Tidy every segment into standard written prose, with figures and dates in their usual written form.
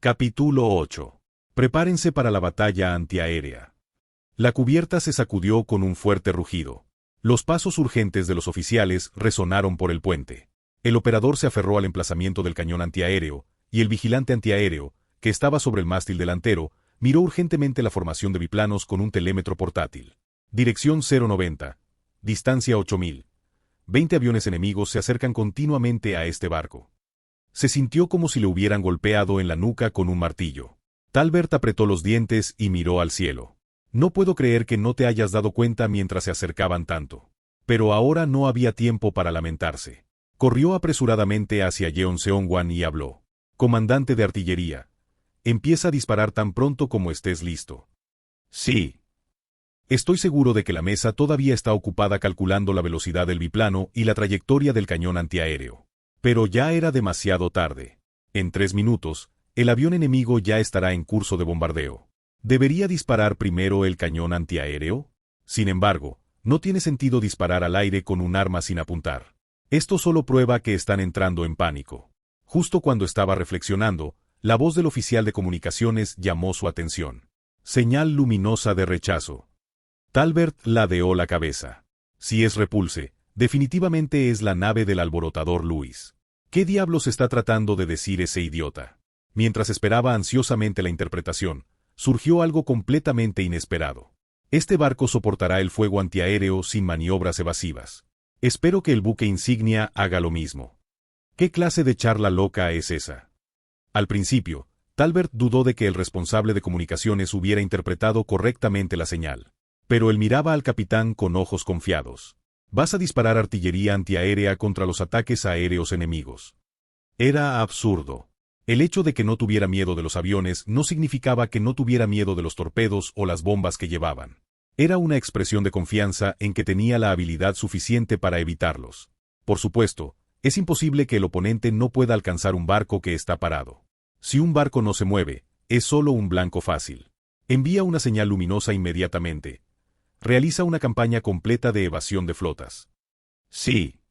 Capítulo 8. Prepárense para la batalla antiaérea. La cubierta se sacudió con un fuerte rugido. Los pasos urgentes de los oficiales resonaron por el puente. El operador se aferró al emplazamiento del cañón antiaéreo, y el vigilante antiaéreo, que estaba sobre el mástil delantero, miró urgentemente la formación de biplanos con un telémetro portátil. Dirección 090. Distancia 8000. 20 aviones enemigos se acercan continuamente a este barco. Se sintió como si le hubieran golpeado en la nuca con un martillo. Talbert apretó los dientes y miró al cielo. No puedo creer que no te hayas dado cuenta mientras se acercaban tanto. Pero ahora no había tiempo para lamentarse. Corrió apresuradamente hacia Yeonseongwan y habló. Comandante de artillería. Empieza a disparar tan pronto como estés listo. Sí. Estoy seguro de que la mesa todavía está ocupada calculando la velocidad del biplano y la trayectoria del cañón antiaéreo. Pero ya era demasiado tarde. En 3 minutos, el avión enemigo ya estará en curso de bombardeo. ¿Debería disparar primero el cañón antiaéreo? Sin embargo, no tiene sentido disparar al aire con un arma sin apuntar. Esto solo prueba que están entrando en pánico. Justo cuando estaba reflexionando, la voz del oficial de comunicaciones llamó su atención. Señal luminosa de rechazo. Talbert ladeó la cabeza. Si es Repulse, definitivamente es la nave del alborotador Luis. ¿Qué diablos está tratando de decir ese idiota? Mientras esperaba ansiosamente la interpretación, surgió algo completamente inesperado. Este barco soportará el fuego antiaéreo sin maniobras evasivas. Espero que el buque insignia haga lo mismo. ¿Qué clase de charla loca es esa? Al principio, Talbert dudó de que el responsable de comunicaciones hubiera interpretado correctamente la señal. Pero él miraba al capitán con ojos confiados. Vas a disparar artillería antiaérea contra los ataques aéreos enemigos. Era absurdo. El hecho de que no tuviera miedo de los aviones no significaba que no tuviera miedo de los torpedos o las bombas que llevaban. Era una expresión de confianza en que tenía la habilidad suficiente para evitarlos. Por supuesto, es imposible que el oponente no pueda alcanzar un barco que está parado. Si un barco no se mueve, es solo un blanco fácil. Envía una señal luminosa inmediatamente. Realiza una campaña completa de evasión de flotas. Sí.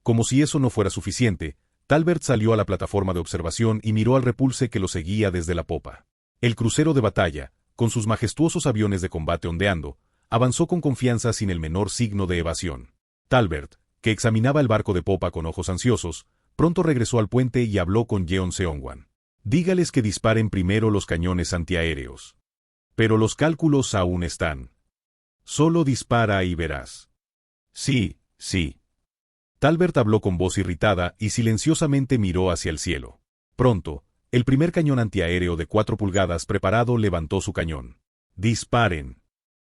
Como si eso no fuera suficiente, Talbert salió a la plataforma de observación y miró al Repulse que lo seguía desde la popa. El crucero de batalla, con sus majestuosos aviones de combate ondeando, avanzó con confianza sin el menor signo de evasión. Talbert, que examinaba el barco de popa con ojos ansiosos, pronto regresó al puente y habló con Yeonseongwan. Dígales que disparen primero los cañones antiaéreos. Pero los cálculos aún están. Solo dispara y verás. Sí, sí. Talbert habló con voz irritada y silenciosamente miró hacia el cielo. Pronto, el primer cañón antiaéreo de 4 pulgadas preparado levantó su cañón. ¡Disparen!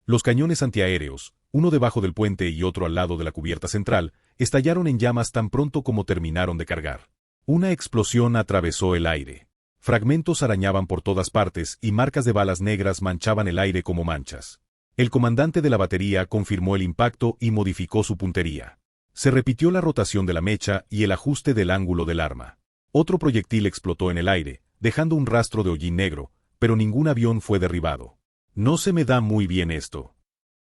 Los cañones antiaéreos, uno debajo del puente y otro al lado de la cubierta central, estallaron en llamas tan pronto como terminaron de cargar. Una explosión atravesó el aire. Fragmentos arañaban por todas partes y marcas de balas negras manchaban el aire como manchas. El comandante de la batería confirmó el impacto y modificó su puntería. Se repitió la rotación de la mecha y el ajuste del ángulo del arma. Otro proyectil explotó en el aire, dejando un rastro de hollín negro, pero ningún avión fue derribado. No se me da muy bien esto.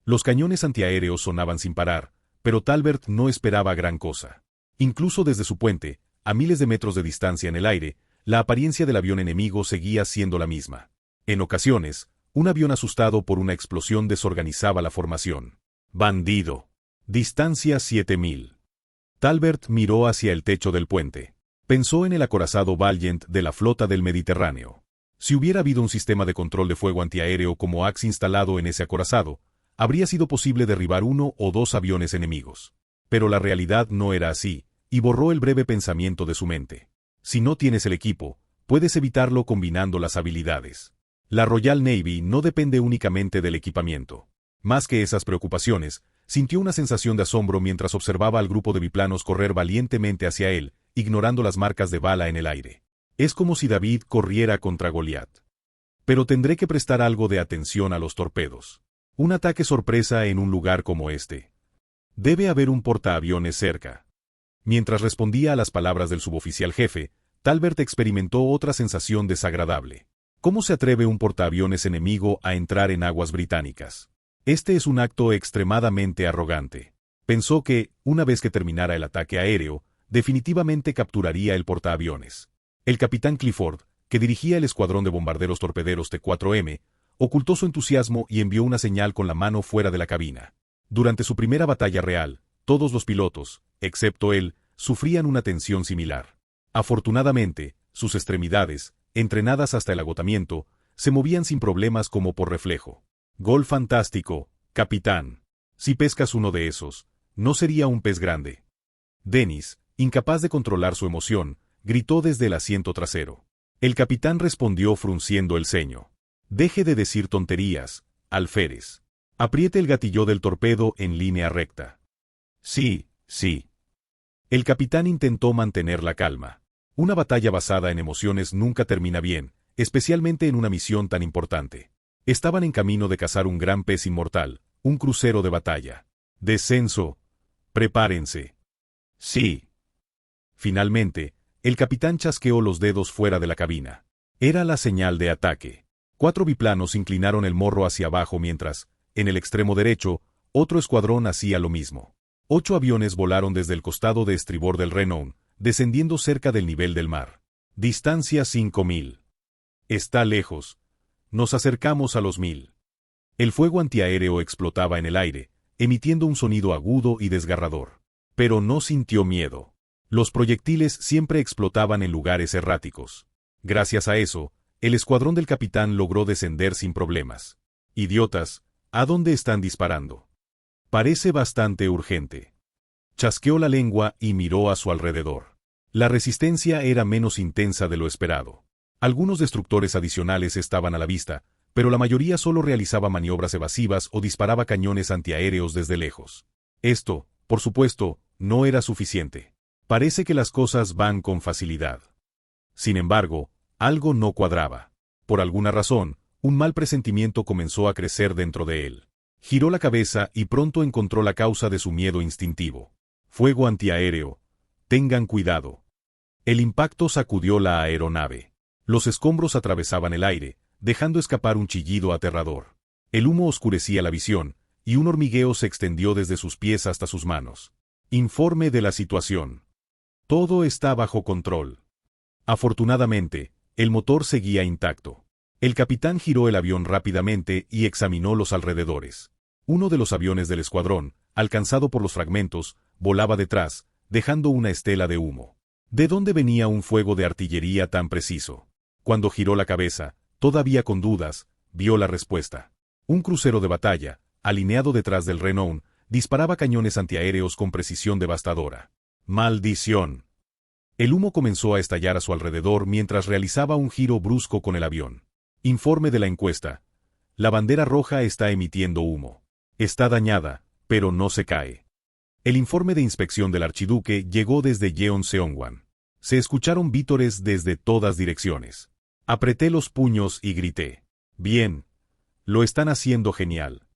Los cañones antiaéreos sonaban sin parar, pero Talbert no esperaba gran cosa. Incluso desde su puente, a miles de metros de distancia en el aire, la apariencia del avión enemigo seguía siendo la misma. En ocasiones, un avión asustado por una explosión desorganizaba la formación. ¡Bandido! Distancia 7000. Talbert miró hacia el techo del puente. Pensó en el acorazado Valiant de la flota del Mediterráneo. Si hubiera habido un sistema de control de fuego antiaéreo como Axe instalado en ese acorazado, habría sido posible derribar 1 o 2 aviones enemigos. Pero la realidad no era así, y borró el breve pensamiento de su mente. Si no tienes el equipo, puedes evitarlo combinando las habilidades. La Royal Navy no depende únicamente del equipamiento. Más que esas preocupaciones, sintió una sensación de asombro mientras observaba al grupo de biplanos correr valientemente hacia él, ignorando las marcas de bala en el aire. Es como si David corriera contra Goliat. Pero tendré que prestar algo de atención a los torpedos. Un ataque sorpresa en un lugar como este. Debe haber un portaaviones cerca. Mientras respondía a las palabras del suboficial jefe, Talbert experimentó otra sensación desagradable. ¿Cómo se atreve un portaaviones enemigo a entrar en aguas británicas? Este es un acto extremadamente arrogante. Pensó que, una vez que terminara el ataque aéreo, definitivamente capturaría el portaaviones. El capitán Clifford, que dirigía el escuadrón de bombarderos torpederos T-4M, ocultó su entusiasmo y envió una señal con la mano fuera de la cabina. Durante su primera batalla real, todos los pilotos, excepto él, sufrían una tensión similar. Afortunadamente, sus extremidades, entrenadas hasta el agotamiento, se movían sin problemas como por reflejo. Gol fantástico, capitán. Si pescas uno de esos, no sería un pez grande. Dennis, incapaz de controlar su emoción, gritó desde el asiento trasero. El capitán respondió frunciendo el ceño. Deje de decir tonterías, alférez. Apriete el gatillo del torpedo en línea recta. Sí, sí. El capitán intentó mantener la calma. Una batalla basada en emociones nunca termina bien, especialmente en una misión tan importante. Estaban en camino de cazar un gran pez inmortal, un crucero de batalla. Descenso. Prepárense. Sí. Finalmente, el capitán chasqueó los dedos fuera de la cabina. Era la señal de ataque. 4 biplanos inclinaron el morro hacia abajo mientras, en el extremo derecho, otro escuadrón hacía lo mismo. 8 aviones volaron desde el costado de estribor del Renown, descendiendo cerca del nivel del mar. Distancia 5000. Está lejos. Nos acercamos a los 1000. El fuego antiaéreo explotaba en el aire, emitiendo un sonido agudo y desgarrador. Pero no sintió miedo. Los proyectiles siempre explotaban en lugares erráticos. Gracias a eso, el escuadrón del capitán logró descender sin problemas. Idiotas, ¿a dónde están disparando? Parece bastante urgente. Chasqueó la lengua y miró a su alrededor. La resistencia era menos intensa de lo esperado. Algunos destructores adicionales estaban a la vista, pero la mayoría solo realizaba maniobras evasivas o disparaba cañones antiaéreos desde lejos. Esto, por supuesto, no era suficiente. Parece que las cosas van con facilidad. Sin embargo, algo no cuadraba. Por alguna razón, un mal presentimiento comenzó a crecer dentro de él. Giró la cabeza y pronto encontró la causa de su miedo instintivo. Fuego antiaéreo. Tengan cuidado. El impacto sacudió la aeronave. Los escombros atravesaban el aire, dejando escapar un chillido aterrador. El humo oscurecía la visión, y un hormigueo se extendió desde sus pies hasta sus manos. Informe de la situación. Todo está bajo control. Afortunadamente, el motor seguía intacto. El capitán giró el avión rápidamente y examinó los alrededores. Uno de los aviones del escuadrón, alcanzado por los fragmentos, volaba detrás, dejando una estela de humo. ¿De dónde venía un fuego de artillería tan preciso? Cuando giró la cabeza, todavía con dudas, vio la respuesta. Un crucero de batalla, alineado detrás del Renown, disparaba cañones antiaéreos con precisión devastadora. ¡Maldición! El humo comenzó a estallar a su alrededor mientras realizaba un giro brusco con el avión. Informe de la encuesta. La bandera roja está emitiendo humo. Está dañada, pero no se cae. El informe de inspección del archiduque llegó desde Yeonseongwan. Se escucharon vítores desde todas direcciones. Apreté los puños y grité. Bien. Lo están haciendo genial.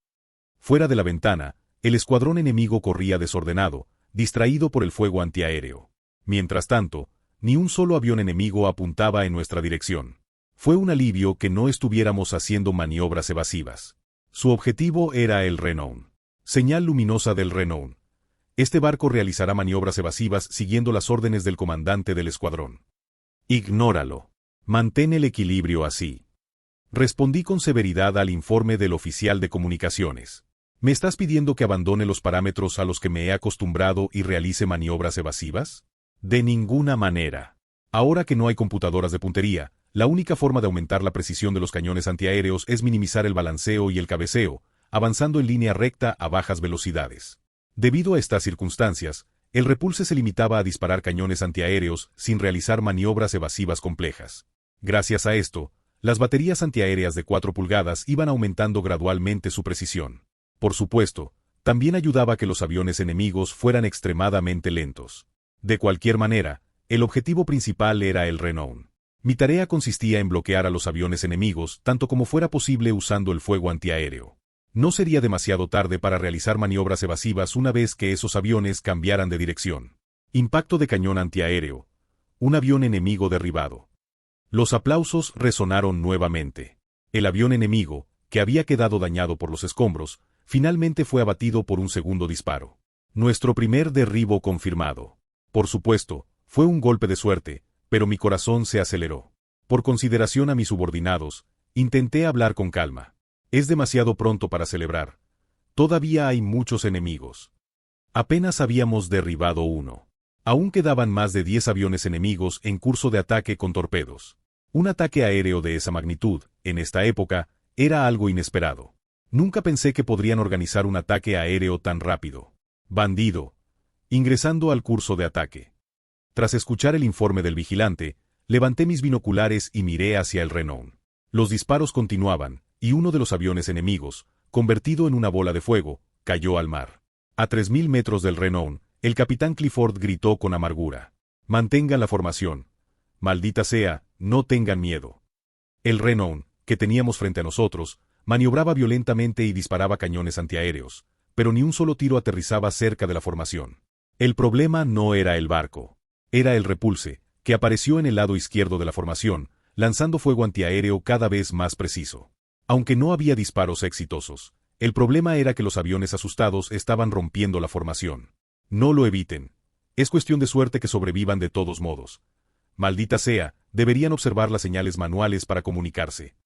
Fuera de la ventana, el escuadrón enemigo corría desordenado, distraído por el fuego antiaéreo. Mientras tanto, ni un solo avión enemigo apuntaba en nuestra dirección. Fue un alivio que no estuviéramos haciendo maniobras evasivas. Su objetivo era el Renown. Señal luminosa del Renown. Este barco realizará maniobras evasivas siguiendo las órdenes del comandante del escuadrón. Ignóralo. Mantén el equilibrio así. Respondí con severidad al informe del oficial de comunicaciones. ¿Me estás pidiendo que abandone los parámetros a los que me he acostumbrado y realice maniobras evasivas? De ninguna manera. Ahora que no hay computadoras de puntería, la única forma de aumentar la precisión de los cañones antiaéreos es minimizar el balanceo y el cabeceo, avanzando en línea recta a bajas velocidades. Debido a estas circunstancias, el Repulse se limitaba a disparar cañones antiaéreos sin realizar maniobras evasivas complejas. Gracias a esto, las baterías antiaéreas de 4 pulgadas iban aumentando gradualmente su precisión. Por supuesto, también ayudaba a que los aviones enemigos fueran extremadamente lentos. De cualquier manera, el objetivo principal era el Renown. Mi tarea consistía en bloquear a los aviones enemigos tanto como fuera posible usando el fuego antiaéreo. No sería demasiado tarde para realizar maniobras evasivas una vez que esos aviones cambiaran de dirección. Impacto de cañón antiaéreo. Un avión enemigo derribado. Los aplausos resonaron nuevamente. El avión enemigo, que había quedado dañado por los escombros, finalmente fue abatido por un segundo disparo. Nuestro primer derribo confirmado. Por supuesto, fue un golpe de suerte, pero mi corazón se aceleró. Por consideración a mis subordinados, intenté hablar con calma. Es demasiado pronto para celebrar. Todavía hay muchos enemigos. Apenas habíamos derribado uno. Aún quedaban más de 10 aviones enemigos en curso de ataque con torpedos. Un ataque aéreo de esa magnitud, en esta época, era algo inesperado. Nunca pensé que podrían organizar un ataque aéreo tan rápido. Bandido. Ingresando al curso de ataque. Tras escuchar el informe del vigilante, levanté mis binoculares y miré hacia el Renown. Los disparos continuaban, y uno de los aviones enemigos, convertido en una bola de fuego, cayó al mar. A 3000 metros del Renown, el capitán Clifford gritó con amargura. «Mantengan la formación. Maldita sea, no tengan miedo». El Renown, que teníamos frente a nosotros, maniobraba violentamente y disparaba cañones antiaéreos, pero ni un solo tiro aterrizaba cerca de la formación. El problema no era el barco. Era el Repulse, que apareció en el lado izquierdo de la formación, lanzando fuego antiaéreo cada vez más preciso. Aunque no había disparos exitosos, el problema era que los aviones asustados estaban rompiendo la formación. No lo eviten. Es cuestión de suerte que sobrevivan de todos modos. Maldita sea, deberían observar las señales manuales para comunicarse.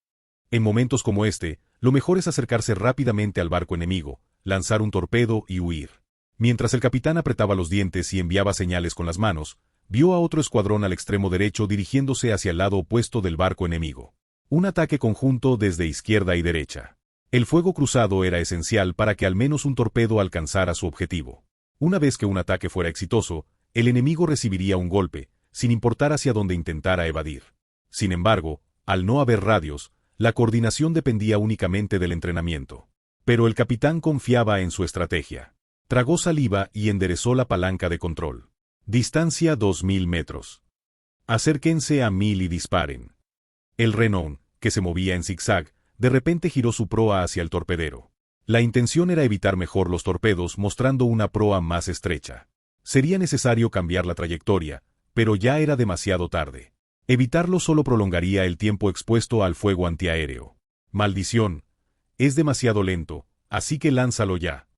En momentos como este, lo mejor es acercarse rápidamente al barco enemigo, lanzar un torpedo y huir. Mientras el capitán apretaba los dientes y enviaba señales con las manos, vio a otro escuadrón al extremo derecho dirigiéndose hacia el lado opuesto del barco enemigo. Un ataque conjunto desde izquierda y derecha. El fuego cruzado era esencial para que al menos un torpedo alcanzara su objetivo. Una vez que un ataque fuera exitoso, el enemigo recibiría un golpe, sin importar hacia dónde intentara evadir. Sin embargo, al no haber radios, la coordinación dependía únicamente del entrenamiento. Pero el capitán confiaba en su estrategia. Tragó saliva y enderezó la palanca de control. Distancia 2000 metros. Acérquense a 1000 y disparen. El Renown, que se movía en zigzag, de repente giró su proa hacia el torpedero. La intención era evitar mejor los torpedos mostrando una proa más estrecha. Sería necesario cambiar la trayectoria, pero ya era demasiado tarde. Evitarlo solo prolongaría el tiempo expuesto al fuego antiaéreo. Maldición. Es demasiado lento, así que lánzalo ya.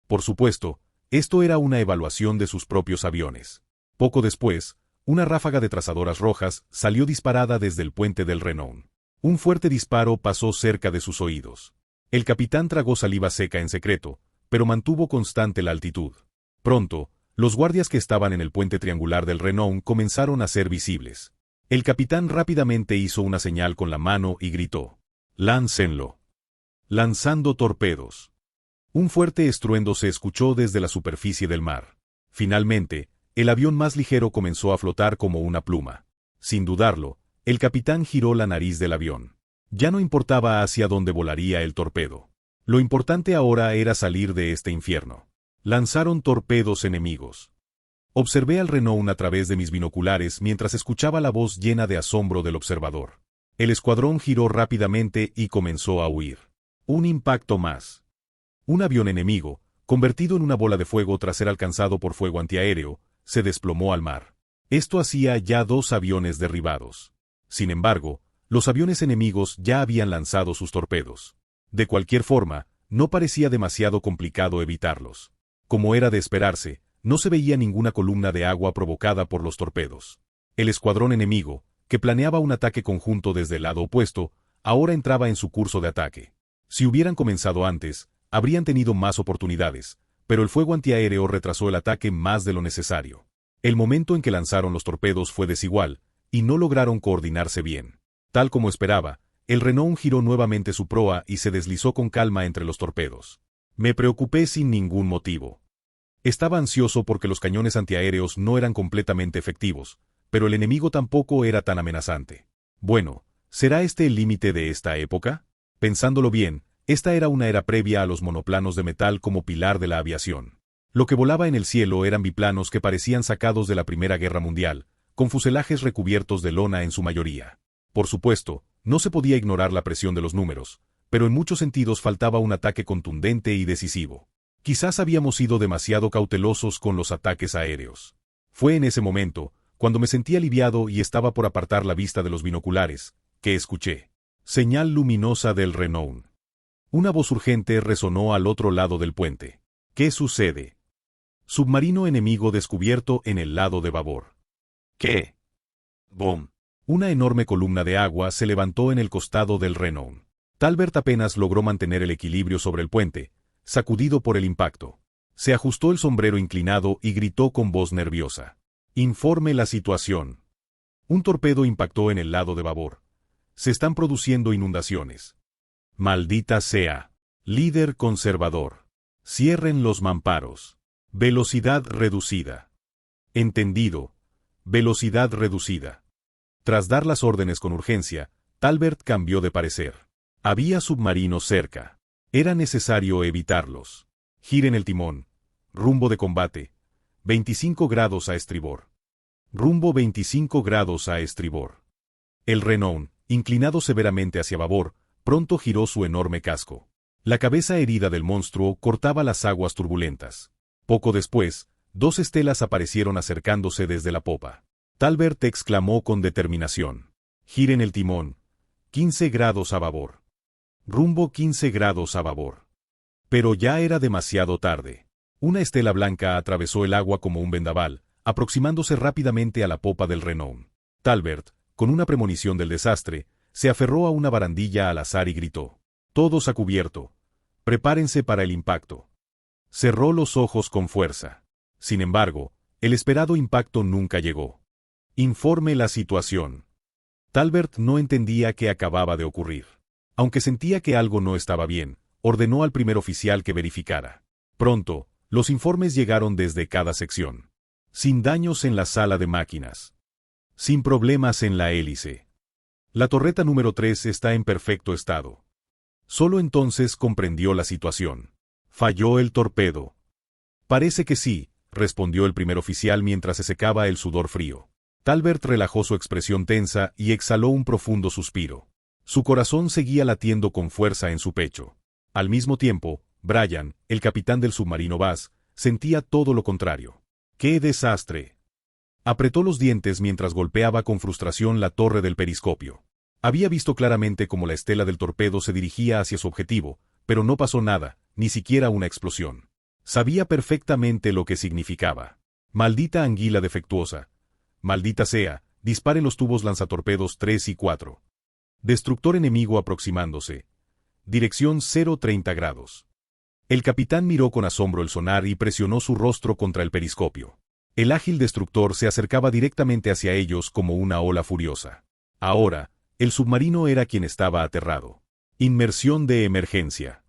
Por supuesto, esto era una evaluación de sus propios aviones. Poco después, una ráfaga de trazadoras rojas salió disparada desde el puente del Renown. Un fuerte disparo pasó cerca de sus oídos. El capitán tragó saliva seca en secreto, pero mantuvo constante la altitud. Pronto, los guardias que estaban en el puente triangular del Renown comenzaron a ser visibles. El capitán rápidamente hizo una señal con la mano y gritó: «Láncenlo». Lanzando torpedos. Un fuerte estruendo se escuchó desde la superficie del mar. Finalmente, el avión más ligero comenzó a flotar como una pluma. Sin dudarlo, el capitán giró la nariz del avión. Ya no importaba hacia dónde volaría el torpedo. Lo importante ahora era salir de este infierno. Lanzaron torpedos enemigos. Observé al Renown a través de mis binoculares mientras escuchaba la voz llena de asombro del observador. El escuadrón giró rápidamente y comenzó a huir. Un impacto más. Un avión enemigo, convertido en una bola de fuego tras ser alcanzado por fuego antiaéreo, se desplomó al mar. Esto hacía ya 2 aviones derribados. Sin embargo, los aviones enemigos ya habían lanzado sus torpedos. De cualquier forma, no parecía demasiado complicado evitarlos. Como era de esperarse, no se veía ninguna columna de agua provocada por los torpedos. El escuadrón enemigo, que planeaba un ataque conjunto desde el lado opuesto, ahora entraba en su curso de ataque. Si hubieran comenzado antes, habrían tenido más oportunidades, pero el fuego antiaéreo retrasó el ataque más de lo necesario. El momento en que lanzaron los torpedos fue desigual, y no lograron coordinarse bien. Tal como esperaba, el Renown giró nuevamente su proa y se deslizó con calma entre los torpedos. Me preocupé sin ningún motivo. Estaba ansioso porque los cañones antiaéreos no eran completamente efectivos, pero el enemigo tampoco era tan amenazante. Bueno, ¿será este el límite de esta época? Pensándolo bien, esta era una era previa a los monoplanos de metal como pilar de la aviación. Lo que volaba en el cielo eran biplanos que parecían sacados de la Primera Guerra Mundial, con fuselajes recubiertos de lona en su mayoría. Por supuesto, no se podía ignorar la presión de los números, pero en muchos sentidos faltaba un ataque contundente y decisivo. Quizás habíamos sido demasiado cautelosos con los ataques aéreos. Fue en ese momento, cuando me sentí aliviado y estaba por apartar la vista de los binoculares, que escuché. Señal luminosa del Renown. Una voz urgente resonó al otro lado del puente. ¿Qué sucede? Submarino enemigo descubierto en el lado de babor. ¿Qué? Boom. Una enorme columna de agua se levantó en el costado del Renown. Talbert apenas logró mantener el equilibrio sobre el puente, sacudido por el impacto. Se ajustó el sombrero inclinado y gritó con voz nerviosa. «Informe la situación». Un torpedo impactó en el lado de babor. Se están produciendo inundaciones. Maldita sea. Líder conservador. Cierren los mamparos. Velocidad reducida. Entendido. Velocidad reducida. Tras dar las órdenes con urgencia, Talbert cambió de parecer. Había submarinos cerca. Era necesario evitarlos. Giren el timón. Rumbo de combate. 25 grados a estribor. Rumbo 25 grados a estribor. El Renown, inclinado severamente hacia babor, pronto giró su enorme casco. La cabeza herida del monstruo cortaba las aguas turbulentas. Poco después, dos estelas aparecieron acercándose desde la popa. Talbert exclamó con determinación. Giren el timón. 15 grados a babor. Rumbo 15 grados a babor. Pero ya era demasiado tarde. Una estela blanca atravesó el agua como un vendaval, aproximándose rápidamente a la popa del Renown. Talbert, con una premonición del desastre, se aferró a una barandilla al azar y gritó. Todos a cubierto. Prepárense para el impacto. Cerró los ojos con fuerza. Sin embargo, el esperado impacto nunca llegó. Informe la situación. Talbert no entendía qué acababa de ocurrir. Aunque sentía que algo no estaba bien, ordenó al primer oficial que verificara. Pronto, los informes llegaron desde cada sección. Sin daños en la sala de máquinas. Sin problemas en la hélice. La torreta número 3 está en perfecto estado. Solo entonces comprendió la situación. ¿Falló el torpedo? Parece que sí, respondió el primer oficial mientras se secaba el sudor frío. Talbert relajó su expresión tensa y exhaló un profundo suspiro. Su corazón seguía latiendo con fuerza en su pecho. Al mismo tiempo, Brian, el capitán del submarino Bass, sentía todo lo contrario. ¡Qué desastre! Apretó los dientes mientras golpeaba con frustración la torre del periscopio. Había visto claramente cómo la estela del torpedo se dirigía hacia su objetivo, pero no pasó nada, ni siquiera una explosión. Sabía perfectamente lo que significaba. Maldita anguila defectuosa. Maldita sea, disparen los tubos lanzatorpedos 3 y 4. Destructor enemigo aproximándose. Dirección 030 grados. El capitán miró con asombro el sonar y presionó su rostro contra el periscopio. El ágil destructor se acercaba directamente hacia ellos como una ola furiosa. Ahora, el submarino era quien estaba aterrado. Inmersión de emergencia.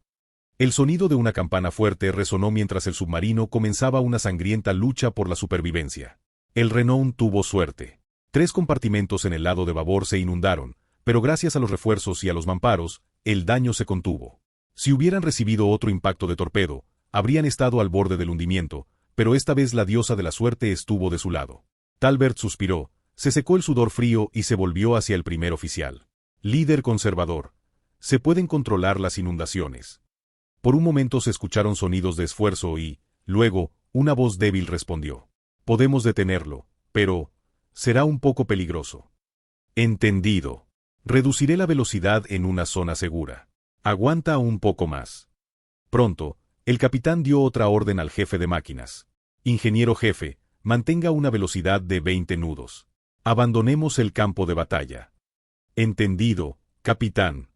El sonido de una campana fuerte resonó mientras el submarino comenzaba una sangrienta lucha por la supervivencia. El Renown tuvo suerte. 3 compartimentos en el lado de babor se inundaron, pero gracias a los refuerzos y a los mamparos, el daño se contuvo. Si hubieran recibido otro impacto de torpedo, habrían estado al borde del hundimiento, pero esta vez la diosa de la suerte estuvo de su lado. Talbert suspiró, se secó el sudor frío y se volvió hacia el primer oficial. Líder conservador. Se pueden controlar las inundaciones. Por un momento se escucharon sonidos de esfuerzo y, luego, una voz débil respondió. Podemos detenerlo, pero será un poco peligroso. Entendido. Reduciré la velocidad en una zona segura. Aguanta un poco más. Pronto, el capitán dio otra orden al jefe de máquinas. Ingeniero jefe, mantenga una velocidad de 20 nudos. Abandonemos el campo de batalla. Entendido, capitán.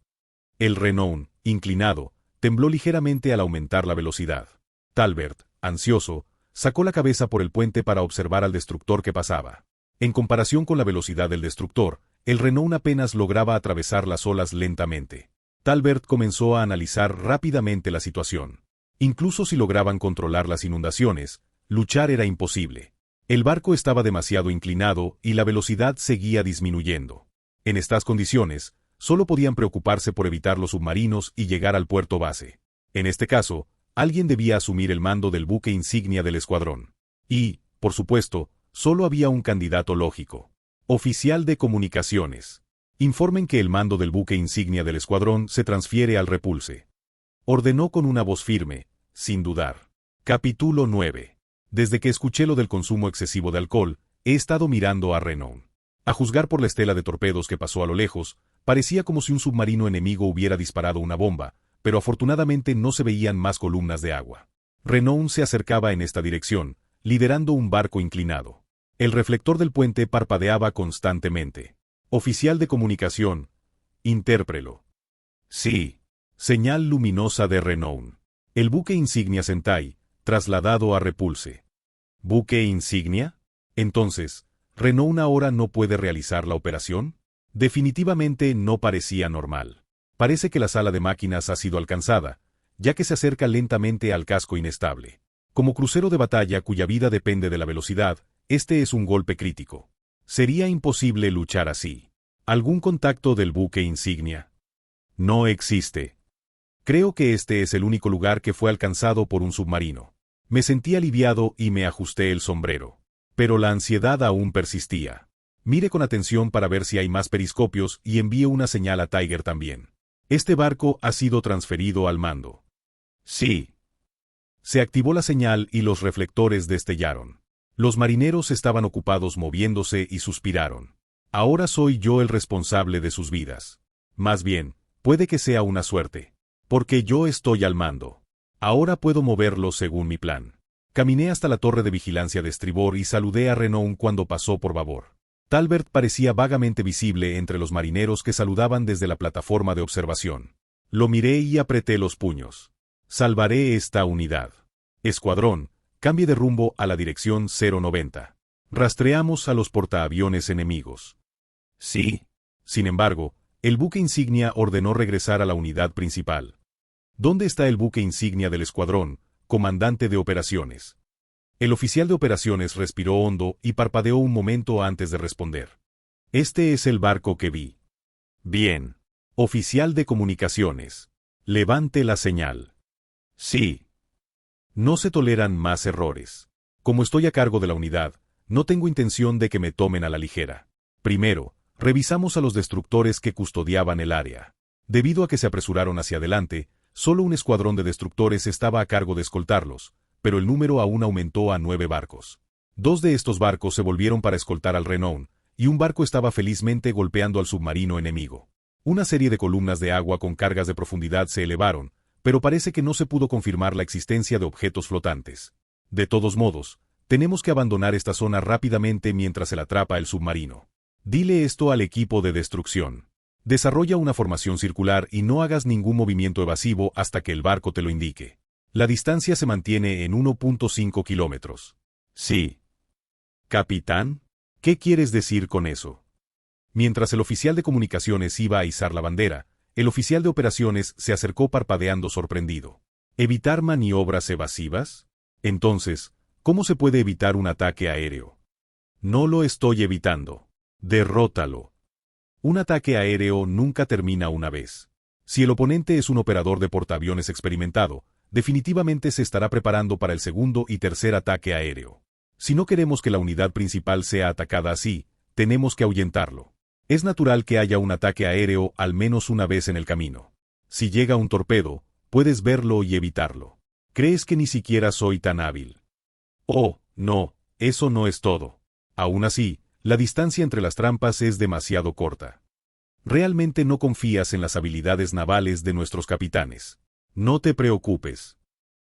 El Renown, inclinado, tembló ligeramente al aumentar la velocidad. Talbert, ansioso, sacó la cabeza por el puente para observar al destructor que pasaba. En comparación con la velocidad del destructor, el Renown apenas lograba atravesar las olas lentamente. Talbert comenzó a analizar rápidamente la situación. Incluso si lograban controlar las inundaciones, luchar era imposible. El barco estaba demasiado inclinado y la velocidad seguía disminuyendo. En estas condiciones, solo podían preocuparse por evitar los submarinos y llegar al puerto base. En este caso, alguien debía asumir el mando del buque insignia del escuadrón. Y, por supuesto, solo había un candidato lógico. Oficial de comunicaciones. Informen que el mando del buque insignia del escuadrón se transfiere al Repulse. Ordenó con una voz firme, sin dudar. Capítulo 9. Desde que escuché lo del consumo excesivo de alcohol, he estado mirando a Renown. A juzgar por la estela de torpedos que pasó a lo lejos, parecía como si un submarino enemigo hubiera disparado una bomba, pero afortunadamente no se veían más columnas de agua. Renown se acercaba en esta dirección, liderando un barco inclinado. El reflector del puente parpadeaba constantemente. Oficial de comunicación, intérprelo. Sí. Señal luminosa de Renown. El buque insignia Sentai, trasladado a Repulse. ¿Buque insignia? Entonces, ¿Renown ahora no puede realizar la operación? Definitivamente no parecía normal. Parece que la sala de máquinas ha sido alcanzada, ya que se acerca lentamente al casco inestable. Como crucero de batalla cuya vida depende de la velocidad, este es un golpe crítico. Sería imposible luchar así. ¿Algún contacto del buque insignia? No existe. Creo que este es el único lugar que fue alcanzado por un submarino. Me sentí aliviado y me ajusté el sombrero. Pero la ansiedad aún persistía. Mire con atención para ver si hay más periscopios y envíe una señal a Tiger también. Este barco ha sido transferido al mando. Sí. Se activó la señal y los reflectores destellaron. Los marineros estaban ocupados moviéndose y suspiraron. Ahora soy yo el responsable de sus vidas. Más bien, puede que sea una suerte. Porque yo estoy al mando. Ahora puedo moverlo según mi plan. Caminé hasta la torre de vigilancia de estribor y saludé a Renown cuando pasó por babor. Talbert parecía vagamente visible entre los marineros que saludaban desde la plataforma de observación. Lo miré y apreté los puños. Salvaré esta unidad. Escuadrón, cambie de rumbo a la dirección 090. Rastreamos a los portaaviones enemigos. Sí. Sin embargo, el buque insignia ordenó regresar a la unidad principal. ¿Dónde está el buque insignia del escuadrón, comandante de operaciones? El oficial de operaciones respiró hondo y parpadeó un momento antes de responder. Este es el barco que vi. Bien. Oficial de comunicaciones. Levante la señal. Sí. No se toleran más errores. Como estoy a cargo de la unidad, no tengo intención de que me tomen a la ligera. Primero, revisamos a los destructores que custodiaban el área. Debido a que se apresuraron hacia adelante, solo un escuadrón de destructores estaba a cargo de escoltarlos, pero el número aún aumentó a 9 barcos. 2 de estos barcos se volvieron para escoltar al Renown, y un barco estaba felizmente golpeando al submarino enemigo. Una serie de columnas de agua con cargas de profundidad se elevaron, pero parece que no se pudo confirmar la existencia de objetos flotantes. De todos modos, tenemos que abandonar esta zona rápidamente mientras se la atrapa el submarino. Dile esto al equipo de destrucción. Desarrolla una formación circular y no hagas ningún movimiento evasivo hasta que el barco te lo indique. La distancia se mantiene en 1.5 kilómetros. Sí. Capitán, ¿qué quieres decir con eso? Mientras el oficial de comunicaciones iba a izar la bandera, el oficial de operaciones se acercó parpadeando sorprendido. ¿Evitar maniobras evasivas? Entonces, ¿cómo se puede evitar un ataque aéreo? No lo estoy evitando. Derrótalo. Un ataque aéreo nunca termina una vez. Si el oponente es un operador de portaaviones experimentado, definitivamente se estará preparando para el segundo y tercer ataque aéreo. Si no queremos que la unidad principal sea atacada así, tenemos que ahuyentarlo. Es natural que haya un ataque aéreo al menos una vez en el camino. Si llega un torpedo, puedes verlo y evitarlo. ¿Crees que ni siquiera soy tan hábil? Oh, no, eso no es todo. Aún así, la distancia entre las trampas es demasiado corta. Realmente no confías en las habilidades navales de nuestros capitanes. No te preocupes.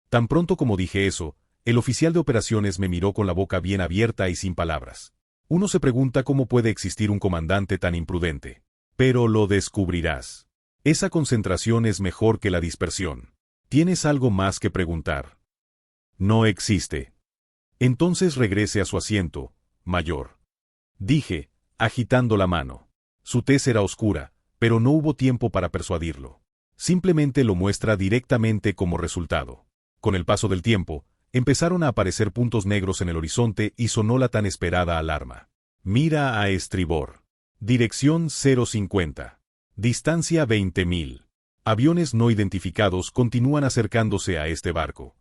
Tan pronto como dije eso, el oficial de operaciones me miró con la boca bien abierta y sin palabras. Uno se pregunta cómo puede existir un comandante tan imprudente. Pero lo descubrirás. Esa concentración es mejor que la dispersión. ¿Tienes algo más que preguntar? No existe. Entonces regrese a su asiento, mayor. Dije, agitando la mano. Su tez era oscura, pero no hubo tiempo para persuadirlo. Simplemente lo muestra directamente como resultado. Con el paso del tiempo, empezaron a aparecer puntos negros en el horizonte y sonó la tan esperada alarma. Mira a estribor. Dirección 050. Distancia 20.000. Aviones no identificados continúan acercándose a este barco.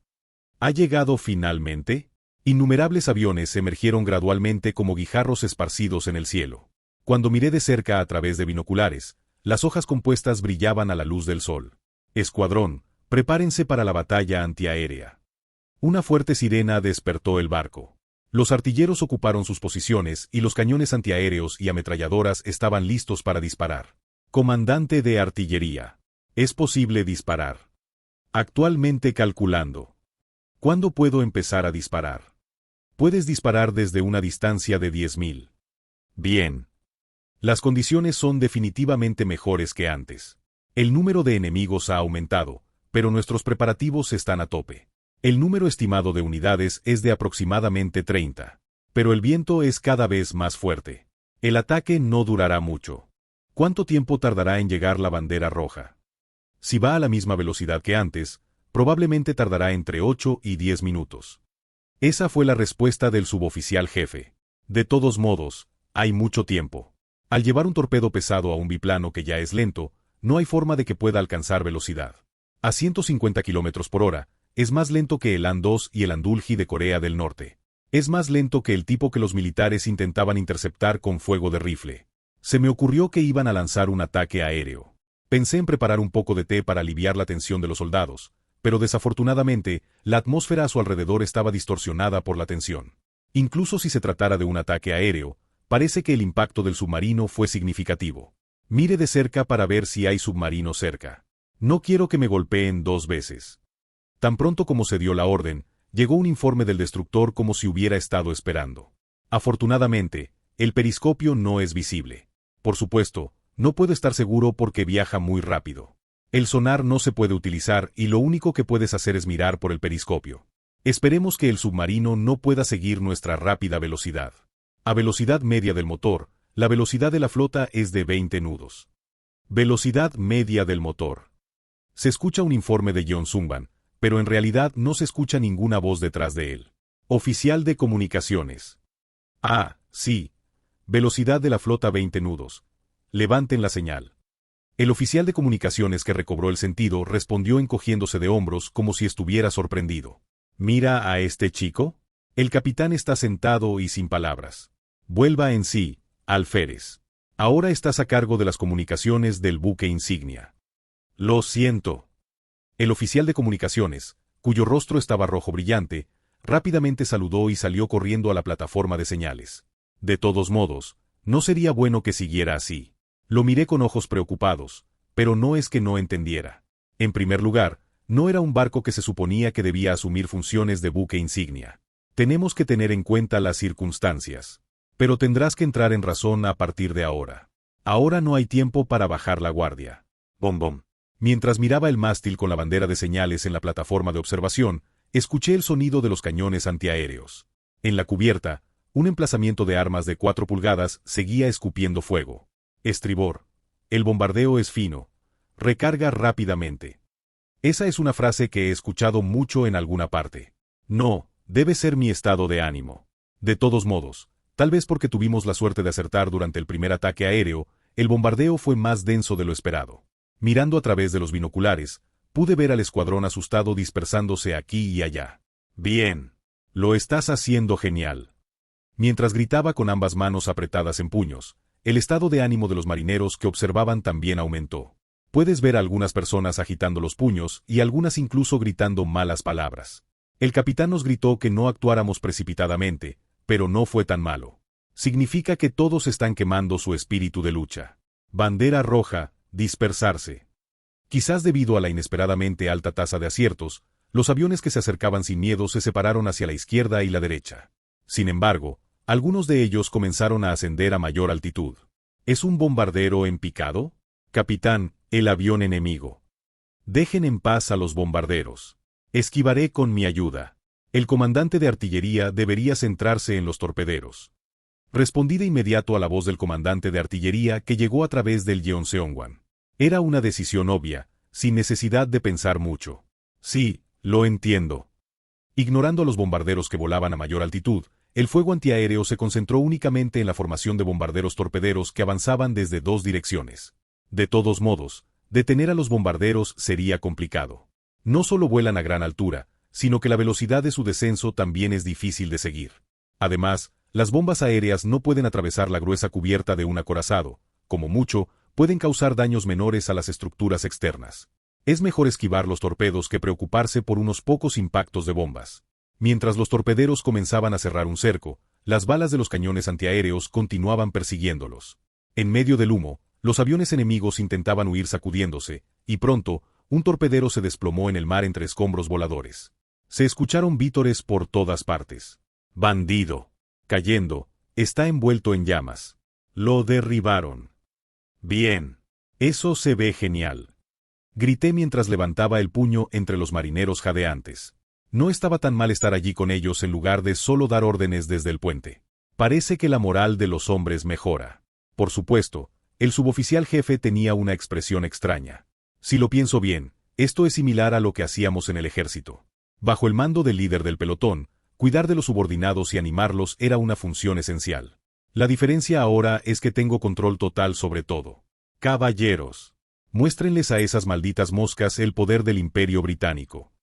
¿Ha llegado finalmente? Innumerables aviones emergieron gradualmente como guijarros esparcidos en el cielo. Cuando miré de cerca a través de binoculares, las hojas compuestas brillaban a la luz del sol. Escuadrón, prepárense para la batalla antiaérea. Una fuerte sirena despertó el barco. Los artilleros ocuparon sus posiciones y los cañones antiaéreos y ametralladoras estaban listos para disparar. Comandante de artillería. ¿Es posible disparar? Actualmente calculando. ¿Cuándo puedo empezar a disparar? Puedes disparar desde una distancia de 10.000. Bien. Las condiciones son definitivamente mejores que antes. El número de enemigos ha aumentado, pero nuestros preparativos están a tope. El número estimado de unidades es de aproximadamente 30. Pero el viento es cada vez más fuerte. El ataque no durará mucho. ¿Cuánto tiempo tardará en llegar la bandera roja? Si va a la misma velocidad que antes, probablemente tardará entre 8 y 10 minutos. Esa fue la respuesta del suboficial jefe. De todos modos, hay mucho tiempo. Al llevar un torpedo pesado a un biplano que ya es lento, no hay forma de que pueda alcanzar velocidad. A 150 km por hora, es más lento que el An-2 y el Andulji de Corea del Norte. Es más lento que el tipo que los militares intentaban interceptar con fuego de rifle. Se me ocurrió que iban a lanzar un ataque aéreo. Pensé en preparar un poco de té para aliviar la tensión de los soldados, pero desafortunadamente, la atmósfera a su alrededor estaba distorsionada por la tensión. Incluso si se tratara de un ataque aéreo, parece que el impacto del submarino fue significativo. Mire de cerca para ver si hay submarino cerca. No quiero que me golpeen 2 veces. Tan pronto como se dio la orden, llegó un informe del destructor como si hubiera estado esperando. Afortunadamente, el periscopio no es visible. Por supuesto, no puedo estar seguro porque viaja muy rápido. El sonar no se puede utilizar y lo único que puedes hacer es mirar por el periscopio. Esperemos que el submarino no pueda seguir nuestra rápida velocidad. A velocidad media del motor, la velocidad de la flota es de 20 nudos. Velocidad media del motor. Se escucha un informe de Yeon-Sungban, pero en realidad no se escucha ninguna voz detrás de él. Oficial de comunicaciones. Ah, sí. Velocidad de la flota 20 nudos. Levanten la señal. El oficial de comunicaciones que recobró el sentido respondió encogiéndose de hombros como si estuviera sorprendido. ¿Mira a este chico? El capitán está sentado y sin palabras. Vuelva en sí, alférez. Ahora estás a cargo de las comunicaciones del buque insignia. Lo siento. El oficial de comunicaciones, cuyo rostro estaba rojo brillante, rápidamente saludó y salió corriendo a la plataforma de señales. De todos modos, no sería bueno que siguiera así. Lo miré con ojos preocupados, pero no es que no entendiera. En primer lugar, no era un barco que se suponía que debía asumir funciones de buque insignia. Tenemos que tener en cuenta las circunstancias. Pero tendrás que entrar en razón a partir de ahora. Ahora no hay tiempo para bajar la guardia. Bom bom. Mientras miraba el mástil con la bandera de señales en la plataforma de observación, escuché el sonido de los cañones antiaéreos. En la cubierta, un emplazamiento de armas de 4 pulgadas seguía escupiendo fuego. Estribor. El bombardeo es fino. Recarga rápidamente. Esa es una frase que he escuchado mucho en alguna parte. No, debe ser mi estado de ánimo. De todos modos, tal vez porque tuvimos la suerte de acertar durante el primer ataque aéreo, el bombardeo fue más denso de lo esperado. Mirando a través de los binoculares, pude ver al escuadrón asustado dispersándose aquí y allá. Bien. Lo estás haciendo genial. Mientras gritaba con ambas manos apretadas en puños, el estado de ánimo de los marineros que observaban también aumentó. Puedes ver a algunas personas agitando los puños y algunas incluso gritando malas palabras. El capitán nos gritó que no actuáramos precipitadamente, pero no fue tan malo. Significa que todos están quemando su espíritu de lucha. Bandera roja, dispersarse. Quizás debido a la inesperadamente alta tasa de aciertos, los aviones que se acercaban sin miedo se separaron hacia la izquierda y la derecha. Sin embargo, algunos de ellos comenzaron a ascender a mayor altitud. ¿Es un bombardero en picado? Capitán, el avión enemigo. Dejen en paz a los bombarderos. Esquivaré con mi ayuda. El comandante de artillería debería centrarse en los torpederos. Respondí de inmediato a la voz del comandante de artillería que llegó a través del Yeonseongwan. Era una decisión obvia, sin necesidad de pensar mucho. Sí, lo entiendo. Ignorando a los bombarderos que volaban a mayor altitud, el fuego antiaéreo se concentró únicamente en la formación de bombarderos torpederos que avanzaban desde 2 direcciones. De todos modos, detener a los bombarderos sería complicado. No solo vuelan a gran altura, sino que la velocidad de su descenso también es difícil de seguir. Además, las bombas aéreas no pueden atravesar la gruesa cubierta de un acorazado. Como mucho, pueden causar daños menores a las estructuras externas. Es mejor esquivar los torpedos que preocuparse por unos pocos impactos de bombas. Mientras los torpederos comenzaban a cerrar un cerco, las balas de los cañones antiaéreos continuaban persiguiéndolos. En medio del humo, los aviones enemigos intentaban huir sacudiéndose, y pronto, un torpedero se desplomó en el mar entre escombros voladores. Se escucharon vítores por todas partes. ¡Bandido! Cayendo, está envuelto en llamas. Lo derribaron. Bien. Eso se ve genial. Grité mientras levantaba el puño entre los marineros jadeantes. No estaba tan mal estar allí con ellos en lugar de solo dar órdenes desde el puente. Parece que la moral de los hombres mejora. Por supuesto, el suboficial jefe tenía una expresión extraña. Si lo pienso bien, esto es similar a lo que hacíamos en el ejército. Bajo el mando del líder del pelotón, cuidar de los subordinados y animarlos era una función esencial. La diferencia ahora es que tengo control total sobre todo. Caballeros, muéstrenles a esas malditas moscas el poder del Imperio Británico.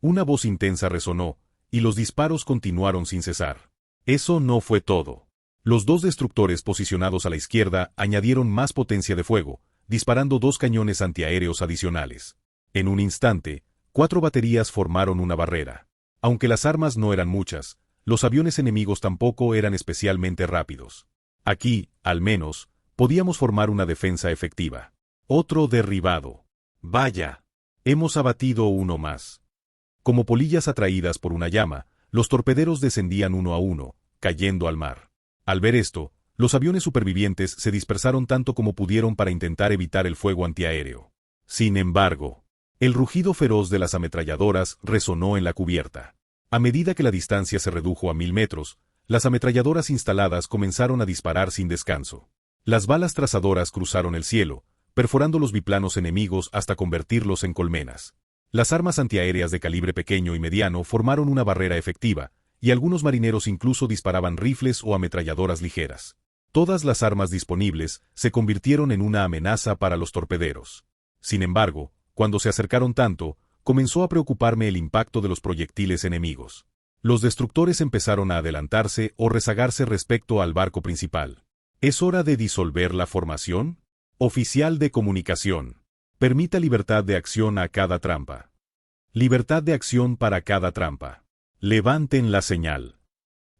Una voz intensa resonó, y los disparos continuaron sin cesar. Eso no fue todo. Los dos destructores posicionados a la izquierda añadieron más potencia de fuego, disparando 2 cañones antiaéreos adicionales. En un instante, 4 baterías formaron una barrera. Aunque las armas no eran muchas, los aviones enemigos tampoco eran especialmente rápidos. Aquí, al menos, podíamos formar una defensa efectiva. Otro derribado. Vaya. Hemos abatido uno más. Como polillas atraídas por una llama, los torpederos descendían uno a uno, cayendo al mar. Al ver esto, los aviones supervivientes se dispersaron tanto como pudieron para intentar evitar el fuego antiaéreo. Sin embargo, el rugido feroz de las ametralladoras resonó en la cubierta. A medida que la distancia se redujo a 1000 metros, las ametralladoras instaladas comenzaron a disparar sin descanso. Las balas trazadoras cruzaron el cielo, perforando los biplanos enemigos hasta convertirlos en colmenas. Las armas antiaéreas de calibre pequeño y mediano formaron una barrera efectiva, y algunos marineros incluso disparaban rifles o ametralladoras ligeras. Todas las armas disponibles se convirtieron en una amenaza para los torpederos. Sin embargo, cuando se acercaron tanto, comenzó a preocuparme el impacto de los proyectiles enemigos. Los destructores empezaron a adelantarse o rezagarse respecto al barco principal. ¿Es hora de disolver la formación? Oficial de comunicación. Permita libertad de acción a cada trampa. Libertad de acción para cada trampa. Levanten la señal.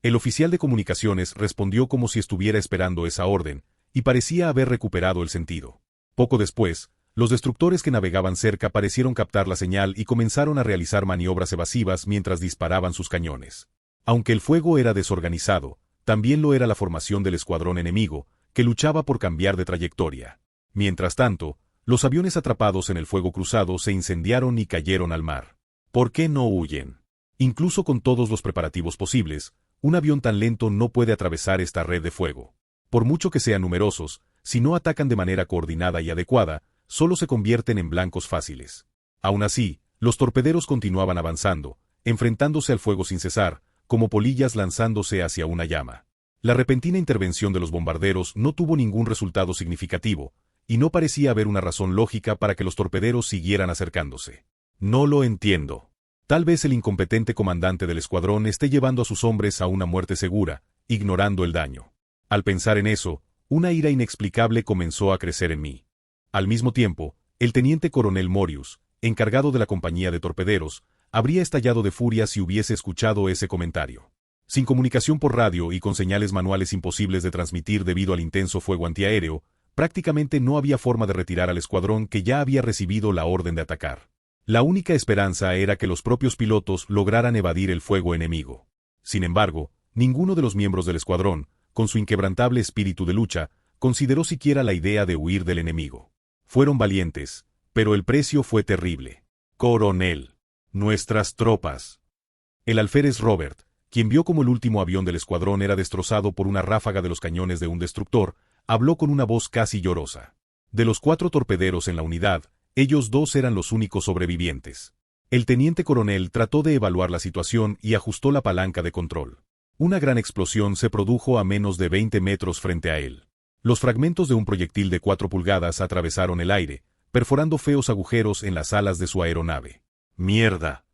El oficial de comunicaciones respondió como si estuviera esperando esa orden, y parecía haber recuperado el sentido. Poco después, los destructores que navegaban cerca parecieron captar la señal y comenzaron a realizar maniobras evasivas mientras disparaban sus cañones. Aunque el fuego era desorganizado, también lo era la formación del escuadrón enemigo, que luchaba por cambiar de trayectoria. Mientras tanto, los aviones atrapados en el fuego cruzado se incendiaron y cayeron al mar. ¿Por qué no huyen? Incluso con todos los preparativos posibles, un avión tan lento no puede atravesar esta red de fuego. Por mucho que sean numerosos, si no atacan de manera coordinada y adecuada, solo se convierten en blancos fáciles. Aún así, los torpederos continuaban avanzando, enfrentándose al fuego sin cesar, como polillas lanzándose hacia una llama. La repentina intervención de los bombarderos no tuvo ningún resultado significativo, y no parecía haber una razón lógica para que los torpederos siguieran acercándose. No lo entiendo. Tal vez el incompetente comandante del escuadrón esté llevando a sus hombres a una muerte segura, ignorando el daño. Al pensar en eso, una ira inexplicable comenzó a crecer en mí. Al mismo tiempo, el teniente coronel Morius, encargado de la compañía de torpederos, habría estallado de furia si hubiese escuchado ese comentario. Sin comunicación por radio y con señales manuales imposibles de transmitir debido al intenso fuego antiaéreo, prácticamente no había forma de retirar al escuadrón que ya había recibido la orden de atacar. La única esperanza era que los propios pilotos lograran evadir el fuego enemigo. Sin embargo, ninguno de los miembros del escuadrón, con su inquebrantable espíritu de lucha, consideró siquiera la idea de huir del enemigo. Fueron valientes, pero el precio fue terrible. Coronel. Nuestras tropas. El alférez Robert, quien vio cómo el último avión del escuadrón era destrozado por una ráfaga de los cañones de un destructor, habló con una voz casi llorosa. De los 4 torpederos en la unidad, ellos 2 eran los únicos sobrevivientes. El teniente coronel trató de evaluar la situación y ajustó la palanca de control. Una gran explosión se produjo a menos de 20 metros frente a él. Los fragmentos de un proyectil de 4 pulgadas atravesaron el aire, perforando feos agujeros en las alas de su aeronave. ¡Mierda!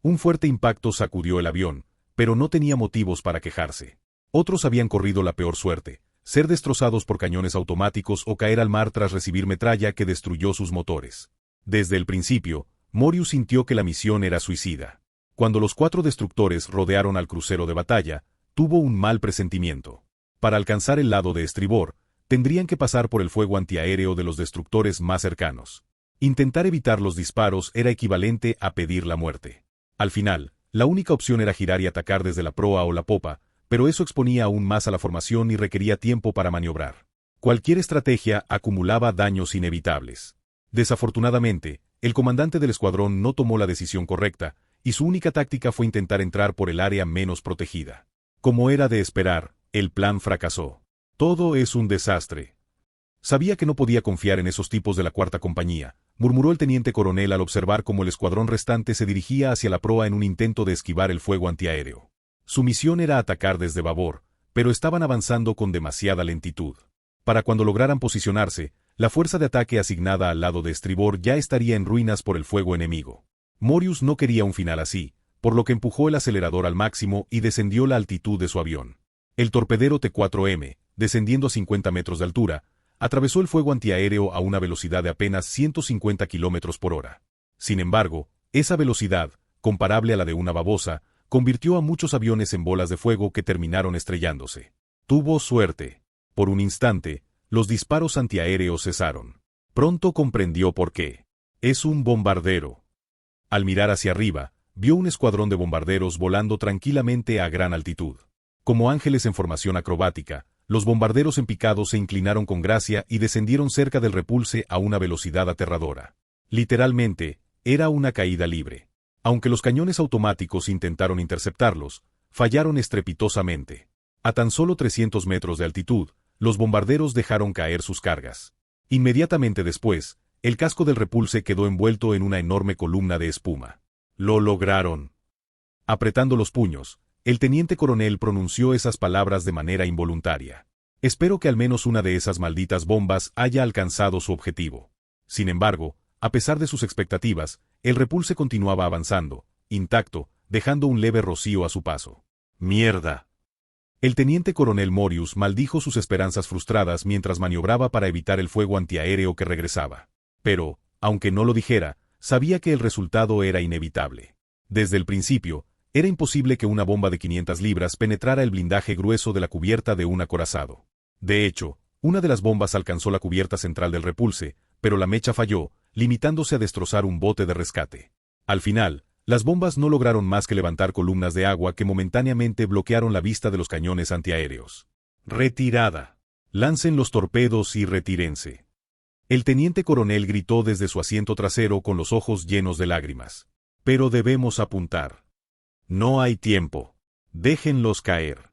Un fuerte impacto sacudió el avión, pero no tenía motivos para quejarse. Otros habían corrido la peor suerte, ser destrozados por cañones automáticos o caer al mar tras recibir metralla que destruyó sus motores. Desde el principio, Morius sintió que la misión era suicida. Cuando los 4 destructores rodearon al crucero de batalla, tuvo un mal presentimiento. Para alcanzar el lado de estribor, tendrían que pasar por el fuego antiaéreo de los destructores más cercanos. Intentar evitar los disparos era equivalente a pedir la muerte. Al final, la única opción era girar y atacar desde la proa o la popa, pero eso exponía aún más a la formación y requería tiempo para maniobrar. Cualquier estrategia acumulaba daños inevitables. Desafortunadamente, el comandante del escuadrón no tomó la decisión correcta, y su única táctica fue intentar entrar por el área menos protegida. Como era de esperar, el plan fracasó. Todo es un desastre. Sabía que no podía confiar en esos tipos de la cuarta compañía, murmuró el teniente coronel al observar cómo el escuadrón restante se dirigía hacia la proa en un intento de esquivar el fuego antiaéreo. Su misión era atacar desde babor, pero estaban avanzando con demasiada lentitud. Para cuando lograran posicionarse, la fuerza de ataque asignada al lado de estribor ya estaría en ruinas por el fuego enemigo. Morius no quería un final así, por lo que empujó el acelerador al máximo y descendió la altitud de su avión. El torpedero T-4M, descendiendo a 50 metros de altura, atravesó el fuego antiaéreo a una velocidad de apenas 150 km por hora. Sin embargo, esa velocidad, comparable a la de una babosa, convirtió a muchos aviones en bolas de fuego que terminaron estrellándose. Tuvo suerte. Por un instante, los disparos antiaéreos cesaron. Pronto comprendió por qué. Es un bombardero. Al mirar hacia arriba, vio un escuadrón de bombarderos volando tranquilamente a gran altitud. Como ángeles en formación acrobática, los bombarderos en picado se inclinaron con gracia y descendieron cerca del Repulse a una velocidad aterradora. Literalmente, era una caída libre. Aunque los cañones automáticos intentaron interceptarlos, fallaron estrepitosamente. A tan solo 300 metros de altitud, los bombarderos dejaron caer sus cargas. Inmediatamente después, el casco del Repulse quedó envuelto en una enorme columna de espuma. ¡Lo lograron! Apretando los puños, el teniente coronel pronunció esas palabras de manera involuntaria. Espero que al menos una de esas malditas bombas haya alcanzado su objetivo. Sin embargo, a pesar de sus expectativas, el Repulse continuaba avanzando, intacto, dejando un leve rocío a su paso. ¡Mierda! El teniente coronel Morius maldijo sus esperanzas frustradas mientras maniobraba para evitar el fuego antiaéreo que regresaba. Pero, aunque no lo dijera, sabía que el resultado era inevitable. Desde el principio, era imposible que una bomba de 500 libras penetrara el blindaje grueso de la cubierta de un acorazado. De hecho, una de las bombas alcanzó la cubierta central del Repulse, pero la mecha falló, limitándose a destrozar un bote de rescate. Al final, las bombas no lograron más que levantar columnas de agua que momentáneamente bloquearon la vista de los cañones antiaéreos. ¡Retirada! Lancen los torpedos y retírense. El teniente coronel gritó desde su asiento trasero con los ojos llenos de lágrimas. Pero debemos apuntar. No hay tiempo. Déjenlos caer.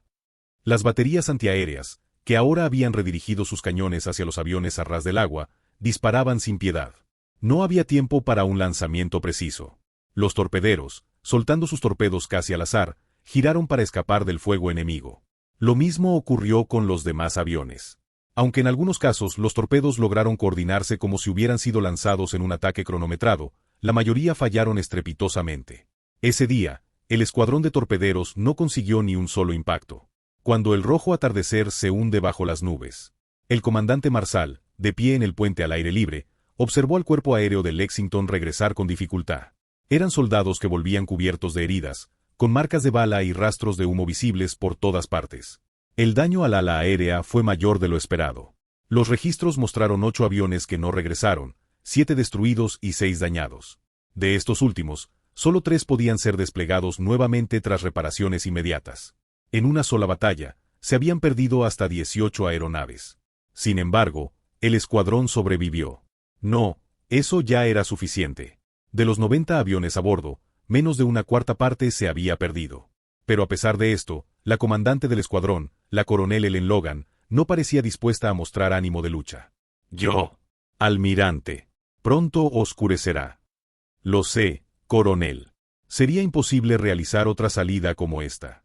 Las baterías antiaéreas, que ahora habían redirigido sus cañones hacia los aviones a ras del agua, disparaban sin piedad. No había tiempo para un lanzamiento preciso. Los torpederos, soltando sus torpedos casi al azar, giraron para escapar del fuego enemigo. Lo mismo ocurrió con los demás aviones. Aunque en algunos casos los torpedos lograron coordinarse como si hubieran sido lanzados en un ataque cronometrado, la mayoría fallaron estrepitosamente. Ese día, el escuadrón de torpederos no consiguió ni un solo impacto. Cuando el rojo atardecer se hunde bajo las nubes, el comandante Marsal, de pie en el puente al aire libre, observó al cuerpo aéreo de Lexington regresar con dificultad. Eran soldados que volvían cubiertos de heridas, con marcas de bala y rastros de humo visibles por todas partes. El daño al ala aérea fue mayor de lo esperado. Los registros mostraron 8 aviones que no regresaron, 7 destruidos y 6 dañados. De estos últimos, solo 3 podían ser desplegados nuevamente tras reparaciones inmediatas. En una sola batalla, se habían perdido hasta 18 aeronaves. Sin embargo, el escuadrón sobrevivió. No, eso ya era suficiente. De los 90 aviones a bordo, menos de una cuarta parte se había perdido. Pero a pesar de esto, la comandante del escuadrón, la coronel Ellen Logan, no parecía dispuesta a mostrar ánimo de lucha. Yo, almirante, pronto oscurecerá. Lo sé, coronel. Sería imposible realizar otra salida como esta.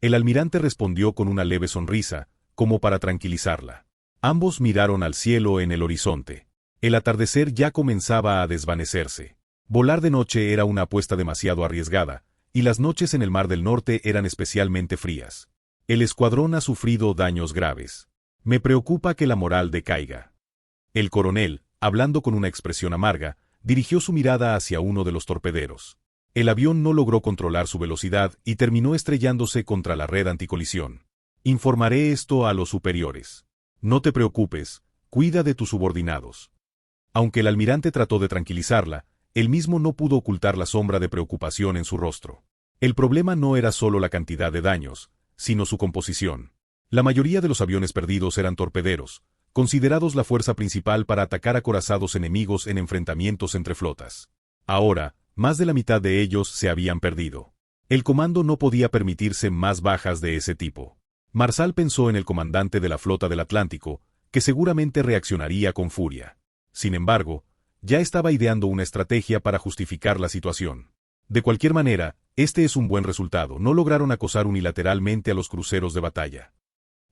El almirante respondió con una leve sonrisa, como para tranquilizarla. Ambos miraron al cielo en el horizonte. El atardecer ya comenzaba a desvanecerse. Volar de noche era una apuesta demasiado arriesgada, y las noches en el Mar del Norte eran especialmente frías. El escuadrón ha sufrido daños graves. Me preocupa que la moral decaiga. El coronel, hablando con una expresión amarga, dirigió su mirada hacia uno de los torpederos. El avión no logró controlar su velocidad y terminó estrellándose contra la red anticolisión. Informaré esto a los superiores. No te preocupes, cuida de tus subordinados. Aunque el almirante trató de tranquilizarla, él mismo no pudo ocultar la sombra de preocupación en su rostro. El problema no era solo la cantidad de daños, sino su composición. La mayoría de los aviones perdidos eran torpederos, considerados la fuerza principal para atacar acorazados enemigos en enfrentamientos entre flotas. Ahora, más de la mitad de ellos se habían perdido. El comando no podía permitirse más bajas de ese tipo. Marshall pensó en el comandante de la flota del Atlántico, que seguramente reaccionaría con furia. Sin embargo, ya estaba ideando una estrategia para justificar la situación. De cualquier manera, este es un buen resultado. No lograron acosar unilateralmente a los cruceros de batalla.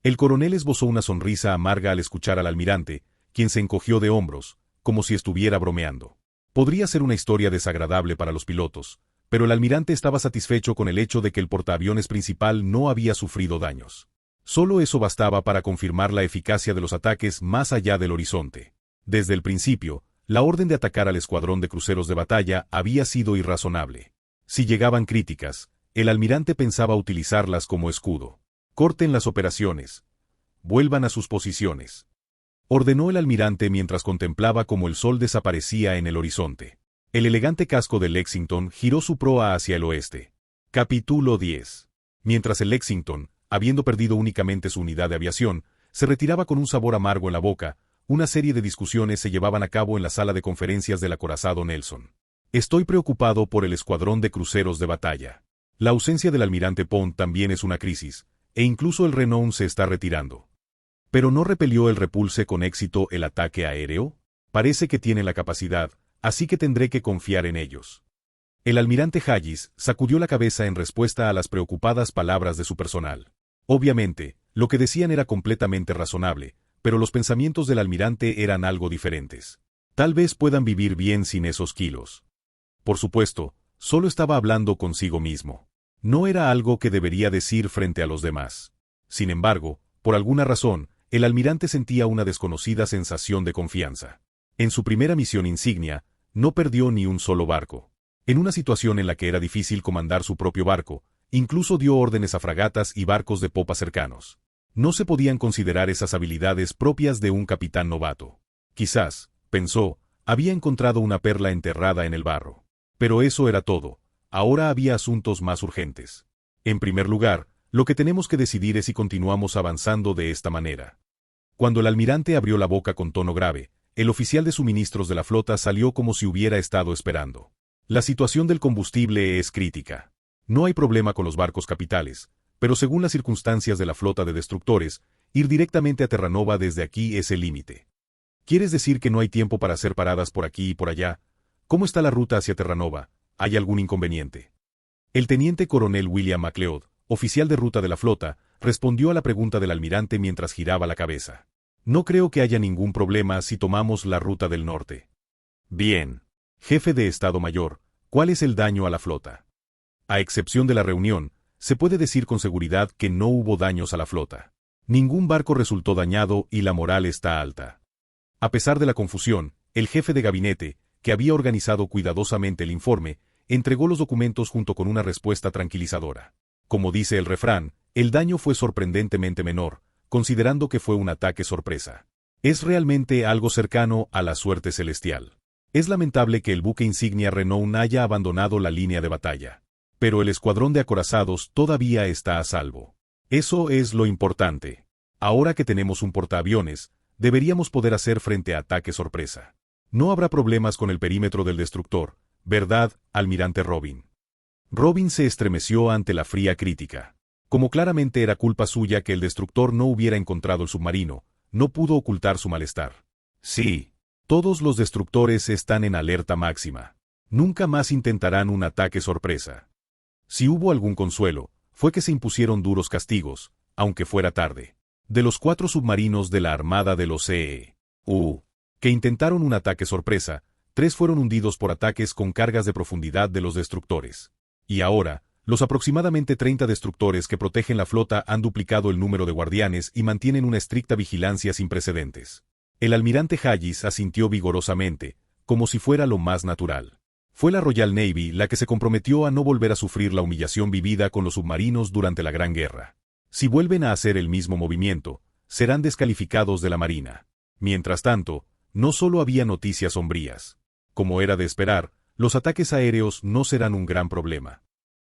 El coronel esbozó una sonrisa amarga al escuchar al almirante, quien se encogió de hombros, como si estuviera bromeando. Podría ser una historia desagradable para los pilotos, pero el almirante estaba satisfecho con el hecho de que el portaaviones principal no había sufrido daños. Solo eso bastaba para confirmar la eficacia de los ataques más allá del horizonte. Desde el principio, la orden de atacar al escuadrón de cruceros de batalla había sido irrazonable. Si llegaban críticas, el almirante pensaba utilizarlas como escudo. Corten las operaciones. Vuelvan a sus posiciones. Ordenó el almirante mientras contemplaba cómo el sol desaparecía en el horizonte. El elegante casco del Lexington giró su proa hacia el oeste. Capítulo 10. Mientras el Lexington, habiendo perdido únicamente su unidad de aviación, se retiraba con un sabor amargo en la boca, una serie de discusiones se llevaban a cabo en la sala de conferencias del acorazado Nelson. Estoy preocupado por el escuadrón de cruceros de batalla. La ausencia del almirante Pond también es una crisis, e incluso el Renown se está retirando. ¿Pero no repelió el Repulse con éxito el ataque aéreo? Parece que tienen la capacidad, así que tendré que confiar en ellos. El almirante Hayes sacudió la cabeza en respuesta a las preocupadas palabras de su personal. Obviamente, lo que decían era completamente razonable, pero los pensamientos del almirante eran algo diferentes. Tal vez puedan vivir bien sin esos kilos. Por supuesto, solo estaba hablando consigo mismo. No era algo que debería decir frente a los demás. Sin embargo, por alguna razón, el almirante sentía una desconocida sensación de confianza. En su primera misión insignia, no perdió ni un solo barco. En una situación en la que era difícil comandar su propio barco, incluso dio órdenes a fragatas y barcos de popa cercanos. No se podían considerar esas habilidades propias de un capitán novato. Quizás, pensó, había encontrado una perla enterrada en el barro. Pero eso era todo. Ahora había asuntos más urgentes. En primer lugar, lo que tenemos que decidir es si continuamos avanzando de esta manera. Cuando el almirante abrió la boca con tono grave, el oficial de suministros de la flota salió como si hubiera estado esperando. La situación del combustible es crítica. No hay problema con los barcos capitales, pero según las circunstancias de la flota de destructores, ir directamente a Terranova desde aquí es el límite. ¿Quieres decir que no hay tiempo para hacer paradas por aquí y por allá? ¿Cómo está la ruta hacia Terranova? ¿Hay algún inconveniente? El teniente coronel William MacLeod, oficial de ruta de la flota, respondió a la pregunta del almirante mientras giraba la cabeza. No creo que haya ningún problema si tomamos la ruta del norte. Bien. Jefe de Estado Mayor, ¿cuál es el daño a la flota? A excepción de la reunión, se puede decir con seguridad que no hubo daños a la flota. Ningún barco resultó dañado y la moral está alta. A pesar de la confusión, el jefe de gabinete, que había organizado cuidadosamente el informe, entregó los documentos junto con una respuesta tranquilizadora. Como dice el refrán, el daño fue sorprendentemente menor, considerando que fue un ataque sorpresa. Es realmente algo cercano a la suerte celestial. Es lamentable que el buque insignia Renown haya abandonado la línea de batalla. Pero el escuadrón de acorazados todavía está a salvo. Eso es lo importante. Ahora que tenemos un portaaviones, deberíamos poder hacer frente a ataque sorpresa. No habrá problemas con el perímetro del destructor, ¿verdad, almirante Robin? Robin se estremeció ante la fría crítica. Como claramente era culpa suya que el destructor no hubiera encontrado el submarino, no pudo ocultar su malestar. Sí, todos los destructores están en alerta máxima. Nunca más intentarán un ataque sorpresa. Si hubo algún consuelo, fue que se impusieron duros castigos, aunque fuera tarde. De los 4 submarinos de la Armada de los E.U. que intentaron un ataque sorpresa, 3 fueron hundidos por ataques con cargas de profundidad de los destructores. Y ahora, los aproximadamente 30 destructores que protegen la flota han duplicado el número de guardianes y mantienen una estricta vigilancia sin precedentes. El almirante Hayes asintió vigorosamente, como si fuera lo más natural. Fue la Royal Navy la que se comprometió a no volver a sufrir la humillación vivida con los submarinos durante la Gran Guerra. Si vuelven a hacer el mismo movimiento, serán descalificados de la Marina. Mientras tanto, no solo había noticias sombrías. Como era de esperar, los ataques aéreos no serán un gran problema.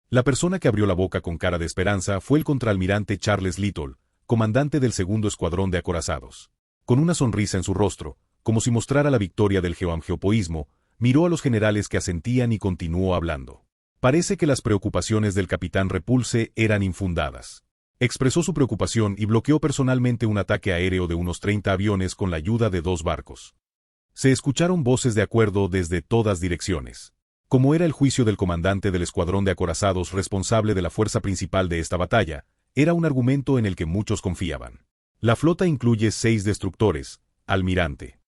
La persona que abrió la boca con cara de esperanza fue el contraalmirante Charles Little, comandante del segundo escuadrón de acorazados. Con una sonrisa en su rostro, como si mostrara la victoria del geoangeopoísmo, miró a los generales que asentían y continuó hablando. Parece que las preocupaciones del capitán Repulse eran infundadas. Expresó su preocupación y bloqueó personalmente un ataque aéreo de unos 30 aviones con la ayuda de 2 barcos. Se escucharon voces de acuerdo desde todas direcciones. Como era el juicio del comandante del escuadrón de acorazados responsable de la fuerza principal de esta batalla, era un argumento en el que muchos confiaban. La flota incluye 6 destructores, almirante.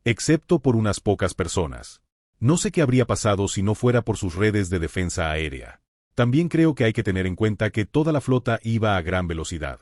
Excepto por unas pocas personas. No sé qué habría pasado si no fuera por sus redes de defensa aérea. También creo que hay que tener en cuenta que toda la flota iba a gran velocidad.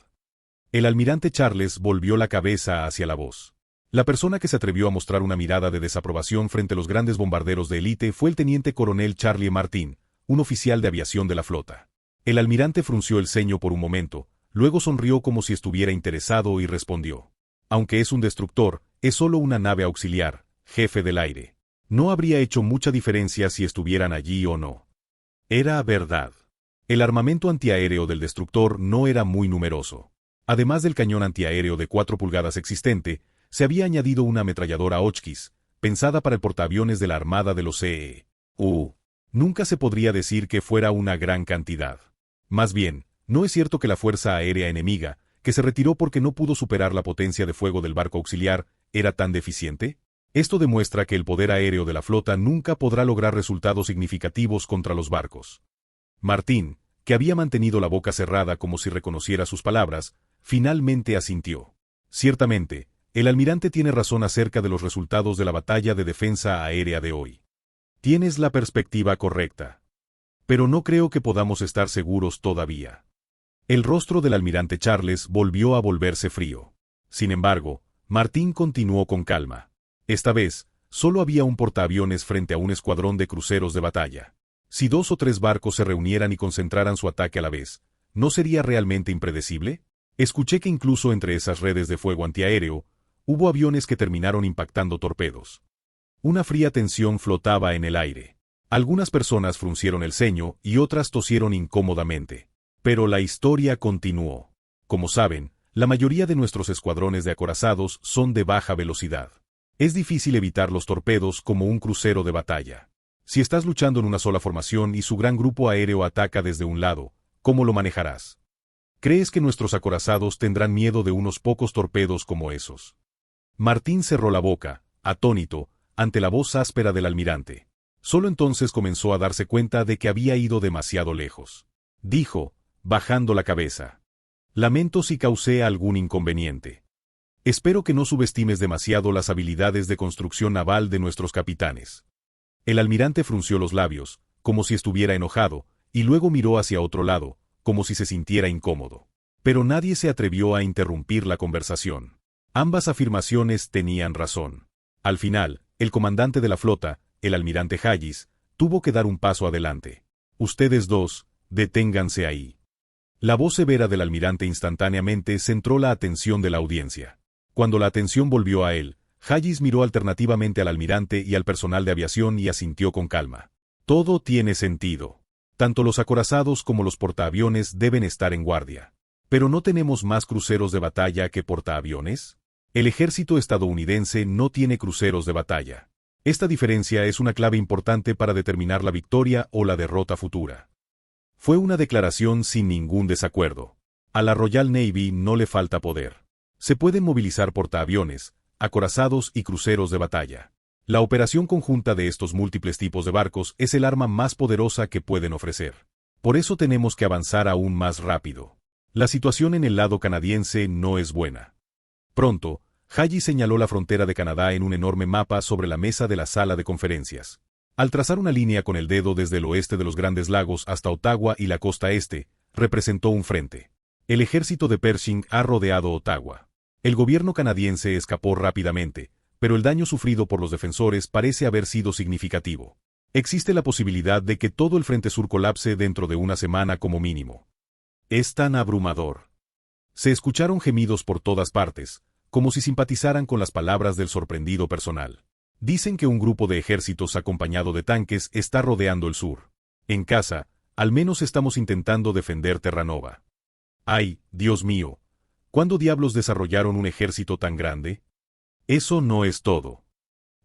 El almirante Charles volvió la cabeza hacia la voz. La persona que se atrevió a mostrar una mirada de desaprobación frente a los grandes bombarderos de élite fue el teniente coronel Charlie Martin, un oficial de aviación de la flota. El almirante frunció el ceño por un momento, luego sonrió como si estuviera interesado y respondió. Aunque es un destructor, es solo una nave auxiliar, jefe del aire. No habría hecho mucha diferencia si estuvieran allí o no. Era verdad. El armamento antiaéreo del destructor no era muy numeroso. Además del cañón antiaéreo de 4 pulgadas existente, se había añadido una ametralladora Hotchkiss, pensada para el portaaviones de la Armada de los CEU. Nunca se podría decir que fuera una gran cantidad. Más bien, ¿no es cierto que la fuerza aérea enemiga, que se retiró porque no pudo superar la potencia de fuego del barco auxiliar, era tan deficiente? Esto demuestra que el poder aéreo de la flota nunca podrá lograr resultados significativos contra los barcos. Martín, que había mantenido la boca cerrada como si reconociera sus palabras, finalmente asintió. Ciertamente, el almirante tiene razón acerca de los resultados de la batalla de defensa aérea de hoy. Tienes la perspectiva correcta. Pero no creo que podamos estar seguros todavía. El rostro del almirante Charles volvió a volverse frío. Sin embargo, Martín continuó con calma. Esta vez, solo había un portaaviones frente a un escuadrón de cruceros de batalla. Si 2 o 3 barcos se reunieran y concentraran su ataque a la vez, ¿no sería realmente impredecible? Escuché que incluso entre esas redes de fuego antiaéreo, hubo aviones que terminaron impactando torpedos. Una fría tensión flotaba en el aire. Algunas personas fruncieron el ceño y otras tosieron incómodamente. Pero la historia continuó. Como saben, la mayoría de nuestros escuadrones de acorazados son de baja velocidad. Es difícil evitar los torpedos como un crucero de batalla. Si estás luchando en una sola formación y su gran grupo aéreo ataca desde un lado, ¿cómo lo manejarás? ¿Crees que nuestros acorazados tendrán miedo de unos pocos torpedos como esos? Martín cerró la boca, atónito, ante la voz áspera del almirante. Solo entonces comenzó a darse cuenta de que había ido demasiado lejos. Dijo, bajando la cabeza. Lamento si causé algún inconveniente. Espero que no subestimes demasiado las habilidades de construcción naval de nuestros capitanes. El almirante frunció los labios, como si estuviera enojado, y luego miró hacia otro lado, como si se sintiera incómodo. Pero nadie se atrevió a interrumpir la conversación. Ambas afirmaciones tenían razón. Al final, el comandante de la flota, el almirante Hayes, tuvo que dar un paso adelante. Ustedes dos, deténganse ahí. La voz severa del almirante instantáneamente centró la atención de la audiencia. Cuando la atención volvió a él, Hayes miró alternativamente al almirante y al personal de aviación y asintió con calma. Todo tiene sentido. Tanto los acorazados como los portaaviones deben estar en guardia. ¿Pero no tenemos más cruceros de batalla que portaaviones? El ejército estadounidense no tiene cruceros de batalla. Esta diferencia es una clave importante para determinar la victoria o la derrota futura. Fue una declaración sin ningún desacuerdo. A la Royal Navy no le falta poder. Se pueden movilizar portaaviones, acorazados y cruceros de batalla. La operación conjunta de estos múltiples tipos de barcos es el arma más poderosa que pueden ofrecer. Por eso tenemos que avanzar aún más rápido. La situación en el lado canadiense no es buena. Pronto, Hayes señaló la frontera de Canadá en un enorme mapa sobre la mesa de la sala de conferencias. Al trazar una línea con el dedo desde el oeste de los Grandes Lagos hasta Ottawa y la costa este, representó un frente. El ejército de Pershing ha rodeado Ottawa. El gobierno canadiense escapó rápidamente, pero el daño sufrido por los defensores parece haber sido significativo. Existe la posibilidad de que todo el frente sur colapse dentro de una semana como mínimo. Es tan abrumador. Se escucharon gemidos por todas partes, como si simpatizaran con las palabras del sorprendido personal. Dicen que un grupo de ejércitos acompañado de tanques está rodeando el sur. En casa, Al menos estamos intentando defender Terranova. ¡Ay, Dios mío! ¿Cuándo diablos desarrollaron un ejército tan grande? Eso no es todo.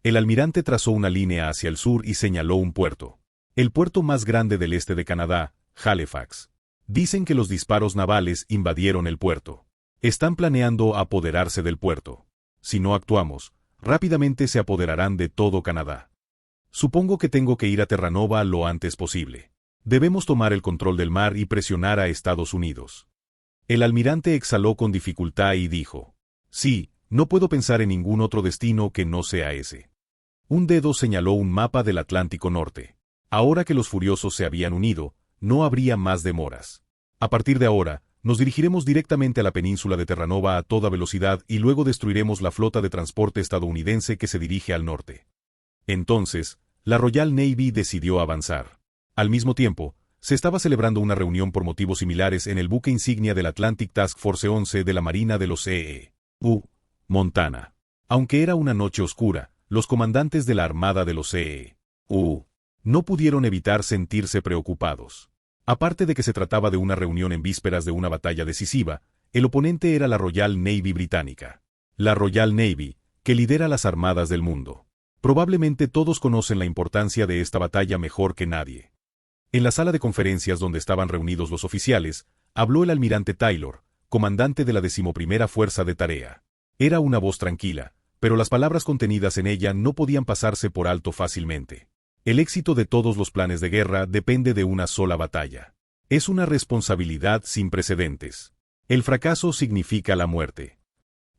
El almirante trazó una línea hacia el sur y señaló un puerto. El puerto más grande del este de Canadá, Halifax. Dicen que los disparos navales invadieron el puerto. Están planeando apoderarse del puerto. Si no actuamos, rápidamente se apoderarán de todo Canadá. Supongo que tengo que ir a Terranova lo antes posible. Debemos tomar el control del mar y presionar a Estados Unidos. El almirante exhaló con dificultad y dijo: sí, no puedo pensar en ningún otro destino que no sea ese. Un dedo señaló un mapa del Atlántico Norte. Ahora que los furiosos se habían unido, no habría más demoras. A partir de ahora, nos dirigiremos directamente a la península de Terranova a toda velocidad y luego destruiremos la flota de transporte estadounidense que se dirige al norte. Entonces, la Royal Navy decidió avanzar. Al mismo tiempo, se estaba celebrando una reunión por motivos similares en el buque insignia del Atlantic Task Force 11 de la Marina de los E.E.U. Montana. Aunque era una noche oscura, los comandantes de la Armada de los E.E.U. no pudieron evitar sentirse preocupados. Aparte de que se trataba de una reunión en vísperas de una batalla decisiva, el oponente era la Royal Navy británica. La Royal Navy, que lidera las armadas del mundo. Probablemente todos conocen la importancia de esta batalla mejor que nadie. En la sala de conferencias donde estaban reunidos los oficiales, habló el almirante Taylor, comandante de la 11ª Fuerza de Tarea. Era una voz tranquila, pero las palabras contenidas en ella no podían pasarse por alto fácilmente. El éxito de todos los planes de guerra depende de una sola batalla. Es una responsabilidad sin precedentes. El fracaso significa la muerte.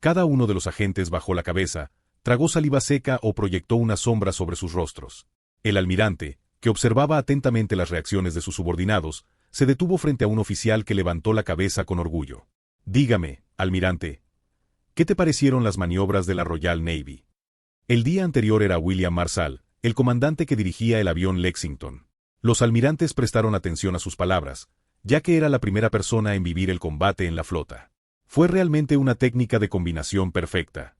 Cada uno de los agentes bajó la cabeza, tragó saliva seca o proyectó una sombra sobre sus rostros. El almirante, que observaba atentamente las reacciones de sus subordinados, se detuvo frente a un oficial que levantó la cabeza con orgullo. Dígame, almirante, ¿qué te parecieron las maniobras de la Royal Navy? El día anterior era William Marshall, el comandante que dirigía el avión Lexington. Los almirantes prestaron atención a sus palabras, ya que era la primera persona en vivir el combate en la flota. Fue realmente una técnica de combinación perfecta.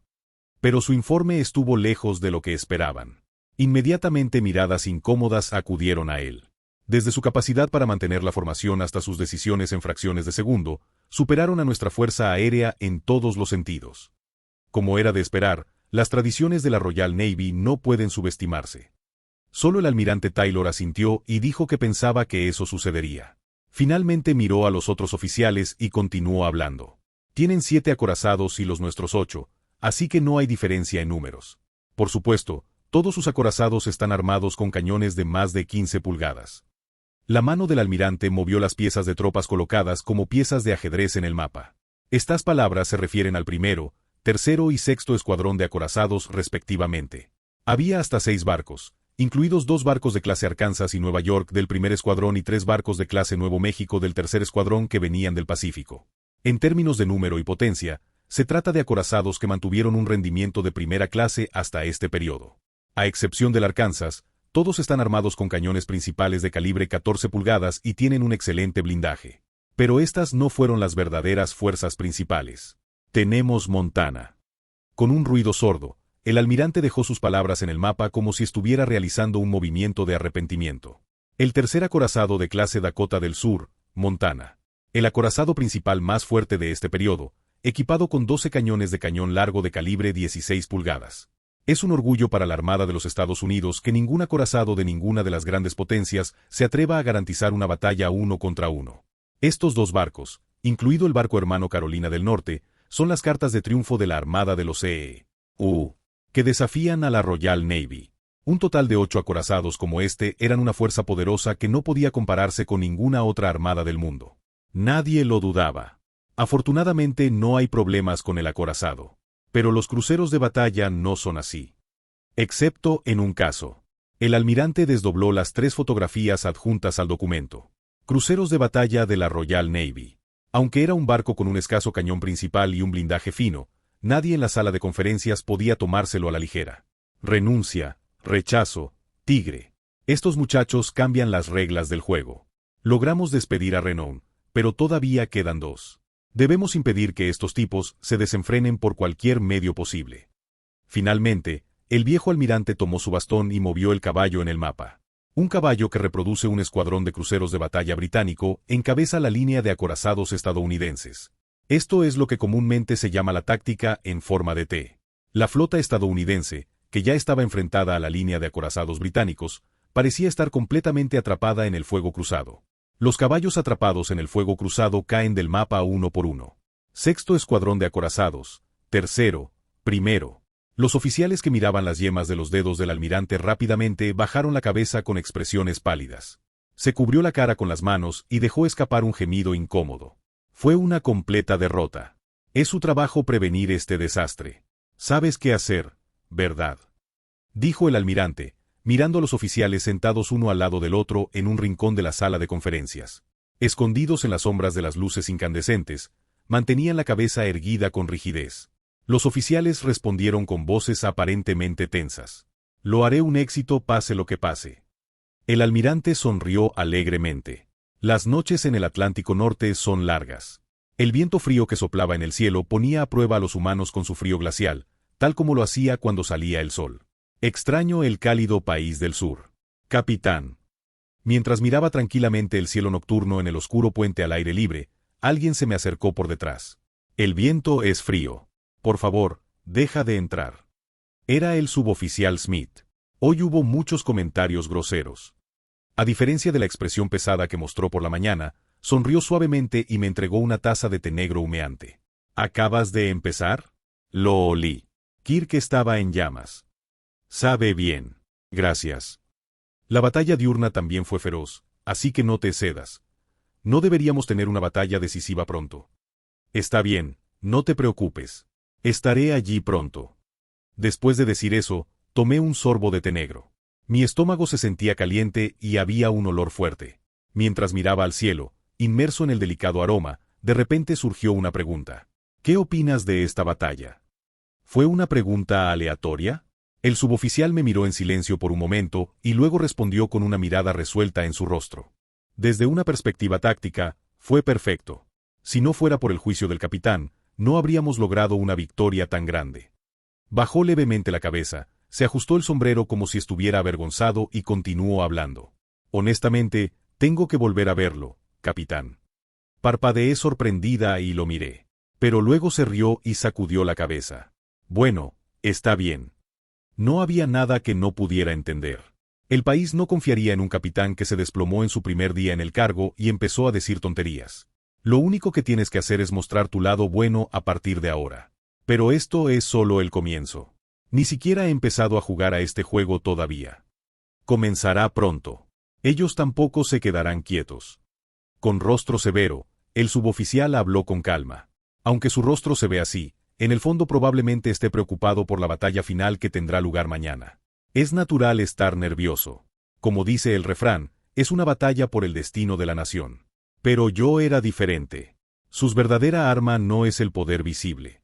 Pero su informe estuvo lejos de lo que esperaban. Inmediatamente miradas incómodas acudieron a él. Desde su capacidad para mantener la formación hasta sus decisiones en fracciones de segundo, superaron a nuestra fuerza aérea en todos los sentidos. Como era de esperar, las tradiciones de la Royal Navy no pueden subestimarse. Solo el almirante Taylor asintió y dijo que pensaba que eso sucedería. Finalmente miró a los otros oficiales y continuó hablando. Tienen 7 acorazados y los nuestros 8, así que no hay diferencia en números. Por supuesto, todos sus acorazados están armados con cañones de más de 15 pulgadas. La mano del almirante movió las piezas de tropas colocadas como piezas de ajedrez en el mapa. Estas palabras se refieren al primero, tercero y sexto escuadrón de acorazados respectivamente. Había hasta 6 barcos, incluidos 2 barcos de clase Arkansas y Nueva York del primer escuadrón y 3 barcos de clase Nuevo México del tercer escuadrón que venían del Pacífico. En términos de número y potencia, se trata de acorazados que mantuvieron un rendimiento de primera clase hasta este periodo. A excepción del Arkansas, todos están armados con cañones principales de calibre 14 pulgadas y tienen un excelente blindaje. Pero estas no fueron las verdaderas fuerzas principales. Tenemos Montana. Con un ruido sordo, el almirante dejó sus palabras en el mapa como si estuviera realizando un movimiento de arrepentimiento. El tercer acorazado de clase Dakota del Sur, Montana. El acorazado principal más fuerte de este periodo, equipado con 12 cañones de cañón largo de calibre 16 pulgadas. Es un orgullo para la Armada de los Estados Unidos que ningún acorazado de ninguna de las grandes potencias se atreva a garantizar una batalla 1 contra 1. Estos 2 barcos, incluido el barco hermano Carolina del Norte, son las cartas de triunfo de la Armada de los E.E.U. que desafían a la Royal Navy. Un total de 8 acorazados como este eran una fuerza poderosa que no podía compararse con ninguna otra armada del mundo. Nadie lo dudaba. Afortunadamente no hay problemas con el acorazado. Pero los cruceros de batalla no son así. Excepto en un caso. El almirante desdobló las 3 fotografías adjuntas al documento. Cruceros de batalla de la Royal Navy. Aunque era un barco con un escaso cañón principal y un blindaje fino, nadie en la sala de conferencias podía tomárselo a la ligera. Renuncia, rechazo, tigre. Estos muchachos cambian las reglas del juego. Logramos despedir a Renault, pero todavía quedan 2. Debemos impedir que estos tipos se desenfrenen por cualquier medio posible. Finalmente, el viejo almirante tomó su bastón y movió el caballo en el mapa. Un caballo que reproduce un escuadrón de cruceros de batalla británico encabeza la línea de acorazados estadounidenses. Esto es lo que comúnmente se llama la táctica en forma de T. La flota estadounidense, que ya estaba enfrentada a la línea de acorazados británicos, parecía estar completamente atrapada en el fuego cruzado. Los caballos atrapados en el fuego cruzado caen del mapa uno por uno. Sexto escuadrón de acorazados. Tercero. Primero. Los oficiales que miraban las yemas de los dedos del almirante rápidamente bajaron la cabeza con expresiones pálidas. Se cubrió la cara con las manos y dejó escapar un gemido incómodo. Fue una completa derrota. Es su trabajo prevenir este desastre. Sabes qué hacer, ¿verdad?, dijo el almirante, mirando a los oficiales sentados uno al lado del otro en un rincón de la sala de conferencias. Escondidos en las sombras de las luces incandescentes, mantenían la cabeza erguida con rigidez. Los oficiales respondieron con voces aparentemente tensas. Lo haré un éxito pase lo que pase. El almirante sonrió alegremente. Las noches en el Atlántico Norte son largas. El viento frío que soplaba en el cielo ponía a prueba a los humanos con su frío glacial, tal como lo hacía cuando salía el sol. Extraño el cálido país del sur. Capitán. Mientras miraba tranquilamente el cielo nocturno en el oscuro puente al aire libre, alguien se me acercó por detrás. El viento es frío. Por favor, deja de entrar. Era el suboficial Smith. Hoy hubo muchos comentarios groseros. A diferencia de la expresión pesada que mostró por la mañana, sonrió suavemente y me entregó una taza de té negro humeante. ¿Acabas de empezar? Lo olí. Kirk estaba en llamas. Sabe bien. Gracias. La batalla diurna también fue feroz, así que no te cedas. No deberíamos tener una batalla decisiva pronto. Está bien, no te preocupes. Estaré allí pronto. Después de decir eso, tomé un sorbo de té negro. Mi estómago se sentía caliente y había un olor fuerte. Mientras miraba al cielo, inmerso en el delicado aroma, de repente surgió una pregunta. ¿Qué opinas de esta batalla? ¿Fue una pregunta aleatoria? El suboficial me miró en silencio por un momento y luego respondió con una mirada resuelta en su rostro. Desde una perspectiva táctica, fue perfecto. Si no fuera por el juicio del capitán, no habríamos logrado una victoria tan grande. Bajó levemente la cabeza, se ajustó el sombrero como si estuviera avergonzado y continuó hablando. Honestamente, tengo que volver a verlo, capitán. Parpadeé sorprendida y lo miré. Pero luego se rió y sacudió la cabeza. Bueno, está bien. No había nada que no pudiera entender. El país no confiaría en un capitán que se desplomó en su primer día en el cargo y empezó a decir tonterías. Lo único que tienes que hacer es mostrar tu lado bueno a partir de ahora. Pero esto es solo el comienzo. Ni siquiera he empezado a jugar a este juego todavía. Comenzará pronto. Ellos tampoco se quedarán quietos. Con rostro severo, el suboficial habló con calma. Aunque su rostro se ve así, en el fondo probablemente esté preocupado por la batalla final que tendrá lugar mañana. Es natural estar nervioso. Como dice el refrán, es una batalla por el destino de la nación. Pero yo era diferente. Su verdadera arma no es el poder visible.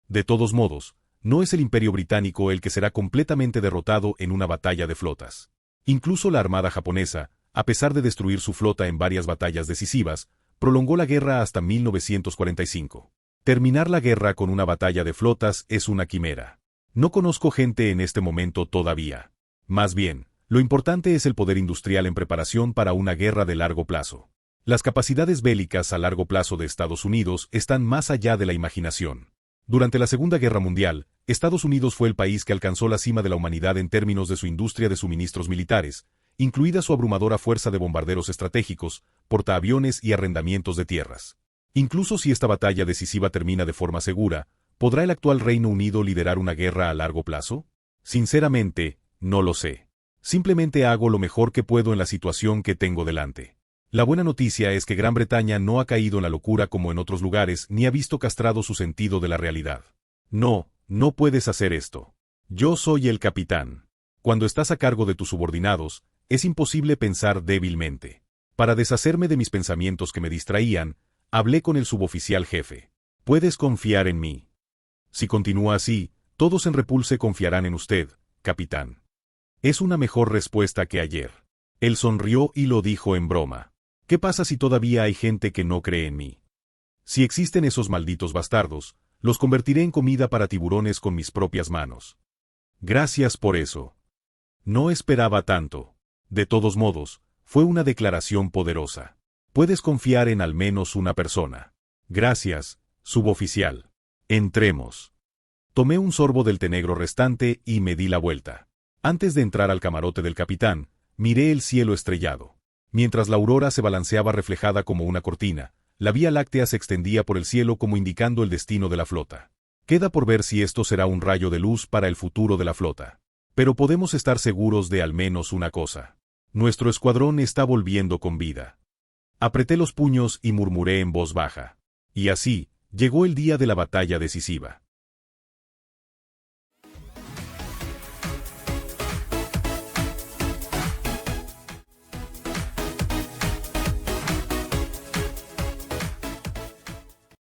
De todos modos, no es el Imperio Británico el que será completamente derrotado en una batalla de flotas. Incluso la Armada japonesa, a pesar de destruir su flota en varias batallas decisivas, prolongó la guerra hasta 1945. Terminar la guerra con una batalla de flotas es una quimera. No conozco gente en este momento todavía. Más bien, lo importante es el poder industrial en preparación para una guerra de largo plazo. Las capacidades bélicas a largo plazo de Estados Unidos están más allá de la imaginación. Durante la Segunda Guerra Mundial, Estados Unidos fue el país que alcanzó la cima de la humanidad en términos de su industria de suministros militares, incluida su abrumadora fuerza de bombarderos estratégicos, portaaviones y arrendamientos de tierras. Incluso si esta batalla decisiva termina de forma segura, ¿podrá el actual Reino Unido liderar una guerra a largo plazo? Sinceramente, no lo sé. Simplemente hago lo mejor que puedo en la situación que tengo delante. La buena noticia es que Gran Bretaña no ha caído en la locura como en otros lugares ni ha visto castrado su sentido de la realidad. No, no puedes hacer esto. Yo soy el capitán. Cuando estás a cargo de tus subordinados, es imposible pensar débilmente. Para deshacerme de mis pensamientos que me distraían, hablé con el suboficial jefe. Puedes confiar en mí. Si continúa así, todos en Repulse confiarán en usted, capitán. Es una mejor respuesta que ayer. Él sonrió y lo dijo en broma. ¿Qué pasa si todavía hay gente que no cree en mí? Si existen esos malditos bastardos, los convertiré en comida para tiburones con mis propias manos. Gracias por eso. No esperaba tanto. De todos modos, fue una declaración poderosa. Puedes confiar en al menos una persona. Gracias, suboficial. Entremos. Tomé un sorbo del té negro restante y me di la vuelta. Antes de entrar al camarote del capitán, miré el cielo estrellado. Mientras la aurora se balanceaba reflejada como una cortina, la Vía Láctea se extendía por el cielo como indicando el destino de la flota. Queda por ver si esto será un rayo de luz para el futuro de la flota. Pero podemos estar seguros de al menos una cosa. Nuestro escuadrón está volviendo con vida. Apreté los puños y murmuré en voz baja. Y así, llegó el día de la batalla decisiva.